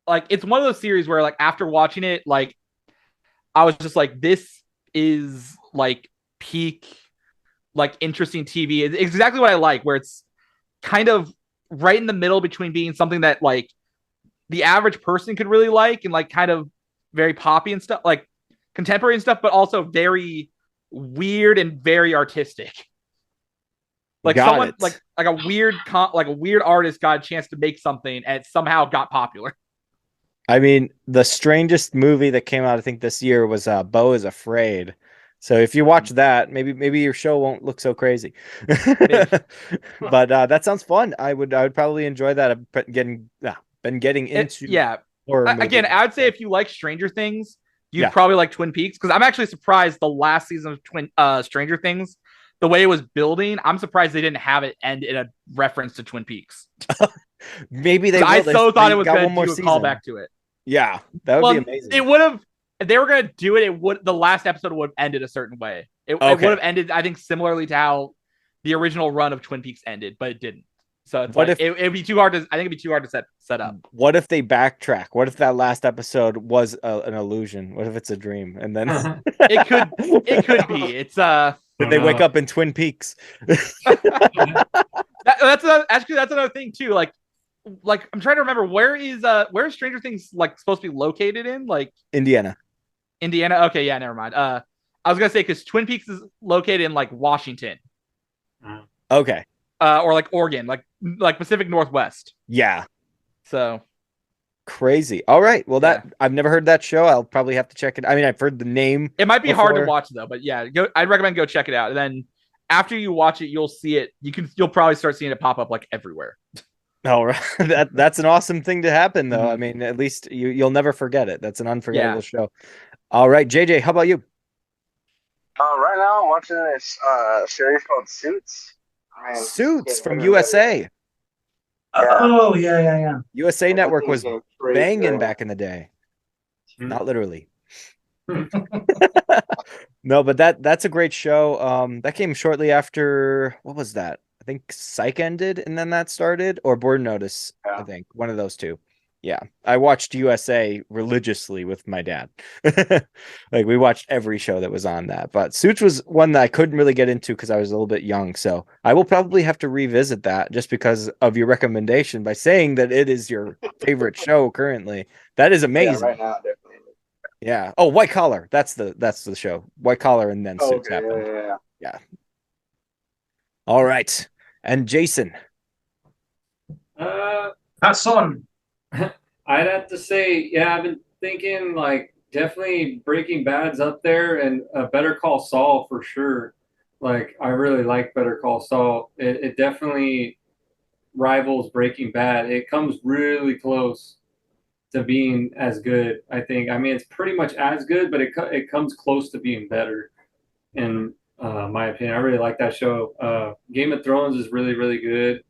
like it's one of those series where like after watching it, like I was just like, this is like peak, like interesting TV. It's exactly what I like, where it's kind of right in the middle between being something that like the average person could really like and like kind of very poppy and stuff, like contemporary and stuff, but also very weird and very artistic. Like like a weird artist got a chance to make something and it somehow got popular. I mean, the strangest movie that came out, I think, this year was Beau is Afraid. So if you watch that, maybe your show won't look so crazy. But that sounds fun. I would probably enjoy that. I've been getting into horror movies. Again, I would say if you like Stranger Things, you'd probably like Twin Peaks, because I'm actually surprised the last season of Stranger Things, the way it was building, I'm surprised they didn't have it end in a reference to Twin Peaks. Maybe they will. I thought it was going to do a callback to it. Yeah, that would be amazing. It would have, if they were going to do it, the last episode would have ended a certain way. It would have ended, I think, similarly to how the original run of Twin Peaks ended, but it didn't. So it's it'd be too hard to, I think it'd be too hard to set up. What if they backtrack? What if that last episode was an illusion? What if it's a dream? And then it could be. It's did they wake up in Twin Peaks? That's another thing too. Like I'm trying to remember, where is Stranger Things like supposed to be located in? Like Indiana. Okay, yeah, never mind. I was gonna say, because Twin Peaks is located in like Washington. Okay. Or like Oregon, like Pacific Northwest. Yeah. So crazy. All right. Well, I've never heard that show. I'll probably have to check it. I mean, I've heard the name. It might be hard to watch though, but yeah, I'd recommend go check it out. And then after you watch it, you'll see it. You'll probably start seeing it pop up like everywhere. All right. That's an awesome thing to happen though. I mean, at least you'll never forget it. That's an unforgettable show. All right, JJ, how about you? Right now I'm watching this series called Suits. Suits from USA. Oh, yeah. USA Network was banging back in the day. Not literally. No, but that's a great show. That came shortly after, what was that? I think Psych ended and then that started, or Board Notice. I think one of those two. Yeah, I watched USA religiously with my dad. Like we watched every show that was on that. But Suits was one that I couldn't really get into because I was a little bit young. So I will probably have to revisit that just because of your recommendation by saying that it is your favorite show currently. That is amazing. Yeah, right now, definitely. Yeah. Oh, White Collar. That's the show. White Collar and then Suits happened. Yeah. All right. And Jason. Hassan. I'd have to say, I've been thinking like definitely Breaking Bad's up there, and Better Call Saul for sure. Like I really like Better Call Saul. It definitely rivals Breaking Bad. It comes really close to being as good, I think. I mean, it's pretty much as good, but it comes close to being better, in my opinion. I really like that show. Game of Thrones is really, really good.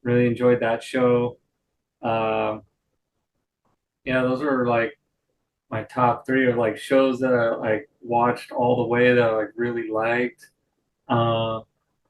Really enjoyed that show. Yeah, those are like my top three of like shows that I like watched all the way that I like really liked. I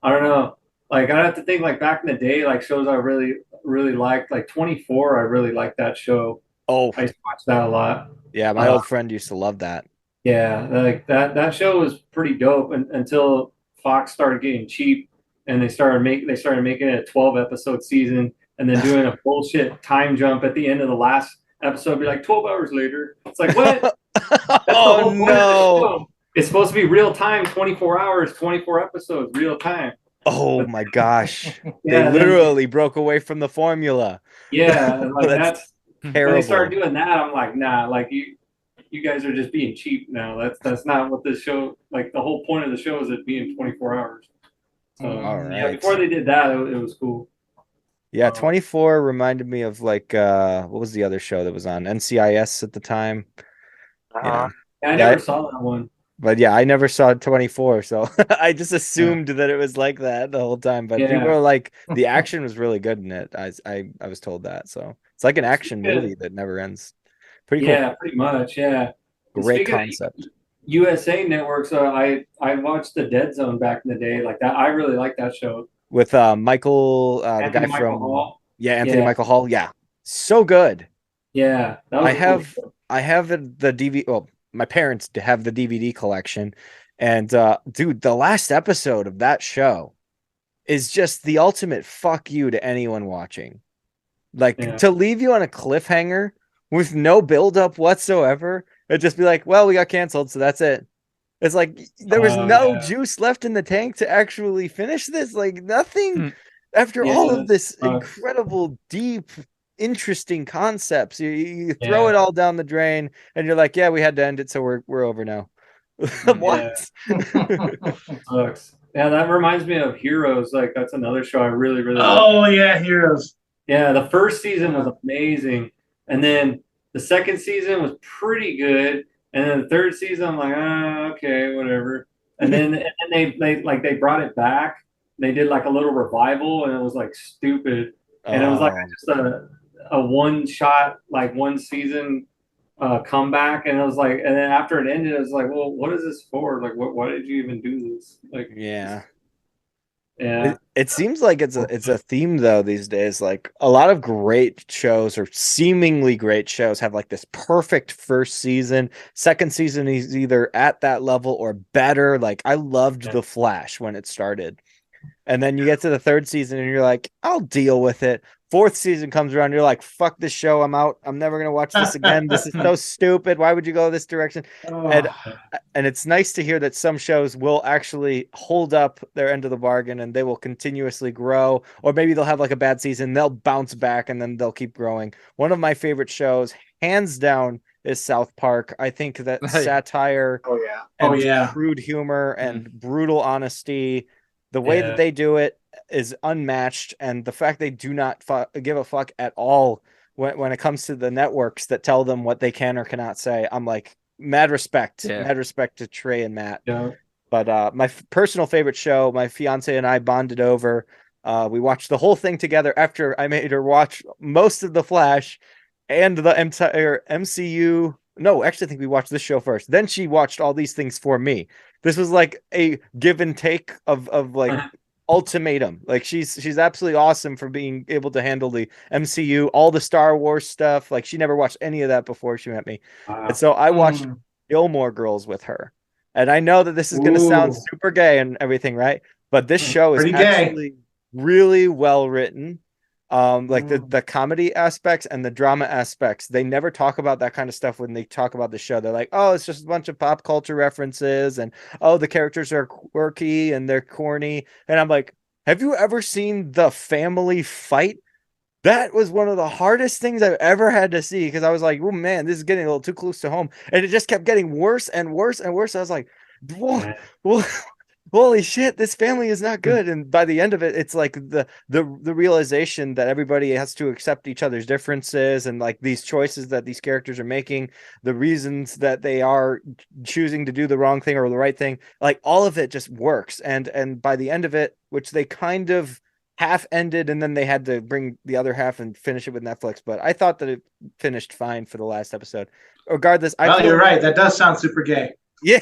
don't know. Like I have to think like back in the day, like shows I really liked, like 24. I really liked that show. Oh, I used to watch that a lot. yeah, my old friend used to love that. Yeah, like that show was pretty dope until Fox started getting cheap and they started making it a 12 episode season and then doing a bullshit time jump at the end of the last episode, be like 12 hours later. It's like what? That's the Oh whole point of the no! show. It's supposed to be real time, 24 hours, 24 episodes, real time. Oh my gosh! They Yeah, literally broke away from the formula. yeah, like That's when terrible. they started doing that, I'm like, nah, like you guys are just being cheap now. That's not what this show, like the whole point of the show is it being 24 hours. So All yeah, right. before they did that, it was cool. Yeah, 24 reminded me of like what was the other show that was on NCIS at the time? You know. Yeah, I Yeah, never saw that one. but yeah, I never saw 24, so I just assumed that it was like that the whole time. But people Yeah. are like the action was really good in it. I was told that. So it's like an action movie that never ends. Pretty cool. Yeah, pretty much. Yeah. And Great speaking of concept. USA Network, so I watched the Dead Zone back in the day, like that. I really like that show. With Michael, the Anthony guy Michael from Hall. Anthony Yeah. Michael Hall. Yeah, so good. Yeah, that was I a cool have show. I have the DVD. Well, my parents have the DVD collection, and dude, the last episode of that show is just the ultimate fuck you to anyone watching. Like Yeah. to leave you on a cliffhanger with no build up whatsoever. It'd just be like, well, we got canceled, so that's it. It's like there was no yeah. juice left in the tank to actually finish this. Like nothing Hmm. after Yeah, all of this sucks. incredible, deep, interesting concepts. You throw Yeah. it all down the drain, and you're like, yeah, we had to end it, so we're over now. What? Sucks. Yeah, that reminds me of Heroes. Like that's another show I really like. Oh yeah, Heroes. Yeah, the first season was amazing, and then the second season was pretty good, and then the third season I'm like, okay, whatever. And then they brought it back. They did like a little revival, and it was like stupid, and it was like just a one shot, like one season comeback, and it was like, and then after it ended, it was like, well, what is this for? Like, why did you even do this? Like, Yeah. yeah. It seems like it's a theme though these days. Like a lot of great shows or seemingly great shows have like this perfect first season. Second season is either at that level or better. Like I loved The Flash when it started. And then you get to the third season and you're like, I'll deal with it. Fourth season comes around, you're like, fuck this show, I'm out. I'm never gonna watch this again. This is so stupid. Why would you go this direction? And it's nice to hear that some shows will actually hold up their end of the bargain and they will continuously grow. Or maybe they'll have like a bad season, they'll bounce back and then they'll keep growing. One of my favorite shows, hands down, is South Park. I think that satire and crude humor and brutal honesty, the way that they do it is unmatched, and the fact they do not give a fuck at all when it comes to the networks that tell them what they can or cannot say. I'm like, mad respect to Trey and Matt. Yeah. But my personal favorite show, my fiance and I bonded over. We watched the whole thing together after I made her watch most of The Flash and the entire MCU. No, actually, I think we watched this show first. Then she watched all these things for me. This was like a give and take of like ultimatum. Like she's absolutely awesome for being able to handle the MCU, all the Star Wars stuff. Like she never watched any of that before she met me. And so I watched Gilmore Girls with her. And I know that this is going to sound super gay and everything, right? But this show is actually really well written. Like the comedy aspects and the drama aspects, they never talk about that kind of stuff when they talk about the show. They're like, oh, it's just a bunch of pop culture references and oh, the characters are quirky and they're corny. And I'm like, have you ever seen The Family Fight? That was one of the hardest things I've ever had to see, because I was like, oh man, this is getting a little too close to home. And it just kept getting worse and worse and worse. I was like, whoa. Holy shit, this family is not good. And by the end of it, it's like the realization that everybody has to accept each other's differences, and like these choices that these characters are making, the reasons that they are choosing to do the wrong thing or the right thing, like all of it just works. And by the end of it, which they kind of half ended and then they had to bring the other half and finish it with Netflix, but I thought that it finished fine for the last episode. Regardless, you're right. That does sound super gay. Yeah.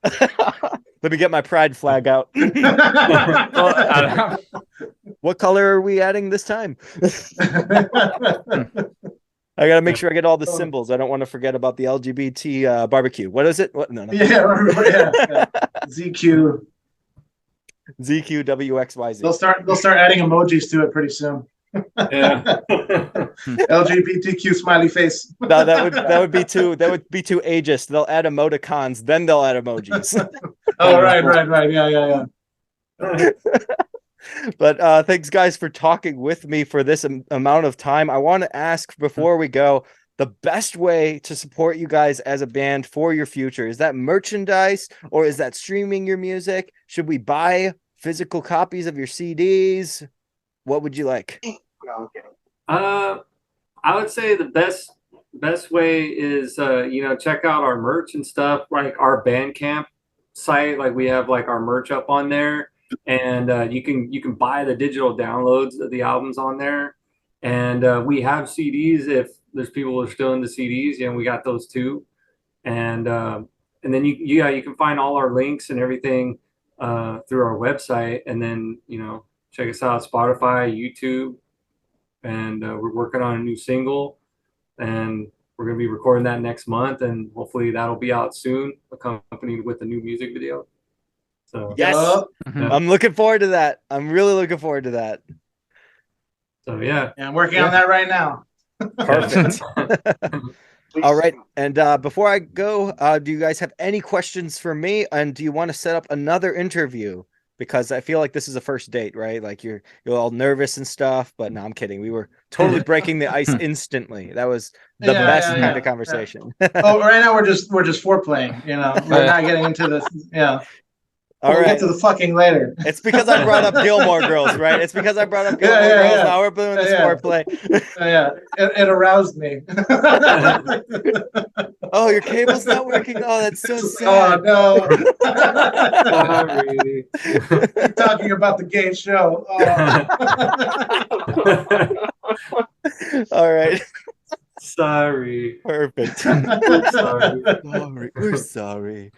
Let me get my pride flag out. What color are we adding this time? I gotta make sure I get all the symbols. I don't want to forget about the LGBT barbecue. What is it? What? No. Yeah. ZQ. ZQWXYZ. They'll start adding emojis to it pretty soon. Yeah. LGBTQ smiley face. No, that would be too ageist. They'll add emoticons, then they'll add emojis. Oh, right. Yeah. But thanks, guys, for talking with me for this amount of time. I want to ask before we go, the best way to support you guys as a band for your future, is that merchandise or is that streaming your music? Should we buy physical copies of your CDs? What would you like? I would say the best way is check out our merch and stuff, like our Bandcamp site. Like we have like our merch up on there, and you can buy the digital downloads of the albums on there. And we have CDs if there's people who are still into CDs, and we got those too. And then you can find all our links and everything through our website, and then check us out Spotify, YouTube, and we're working on a new single, and we're going to be recording that next month, and hopefully that'll be out soon, accompanied with a new music video. So yes, I'm looking forward to that. I'm really looking forward to that. So yeah, I'm working on that right now. Perfect. All right, and before I go, do you guys have any questions for me? And do you want to set up another interview? Because I feel like this is a first date, right? Like you're all nervous and stuff, but no, I'm kidding. We were totally breaking the ice instantly. That was the best kind of conversation. Oh, right now we're just foreplaying. We're not getting into this. Yeah. All we'll right. get to the fucking later. It's because I brought up Gilmore Girls, right? It's because I brought up Gilmore Girls. Yeah. Now we're doing this foreplay. Yeah, it aroused me. Oh, your cable's not working. Oh, that's so sad. Oh no. Sorry. Keep talking about the gay show. Oh. All right. Sorry. Perfect. We're sorry.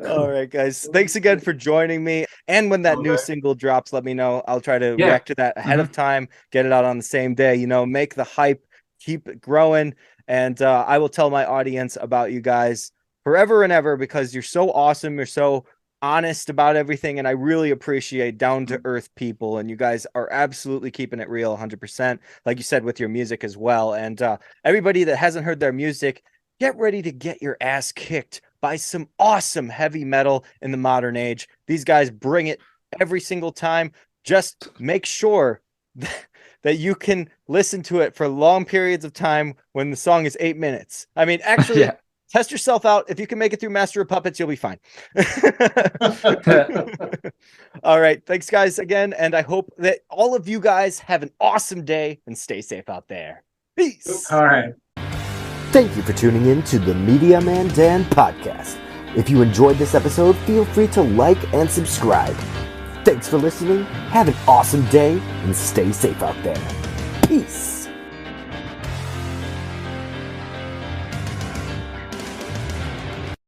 All right, guys. Thanks again for joining me. And when that new single drops, let me know. I'll try to react to that ahead of time, get it out on the same day. Make the hype, keep it growing. And I will tell my audience about you guys forever and ever because you're so awesome. You're so honest about everything. And I really appreciate down to earth people. And you guys are absolutely keeping it real 100%, like you said, with your music as well. And everybody that hasn't heard their music, get ready to get your ass kicked by some awesome heavy metal in the modern age. These guys bring it every single time. Just make sure that you can listen to it for long periods of time when the song is 8 minutes. I mean, actually, test yourself out. If you can make it through Master of Puppets, you'll be fine. All right. Thanks, guys, again. And I hope that all of you guys have an awesome day and stay safe out there. Peace. All right. Thank you for tuning in to the Media Man Dan podcast. If you enjoyed this episode, feel free to like and subscribe. Thanks for listening, have an awesome day, and stay safe out there. Peace.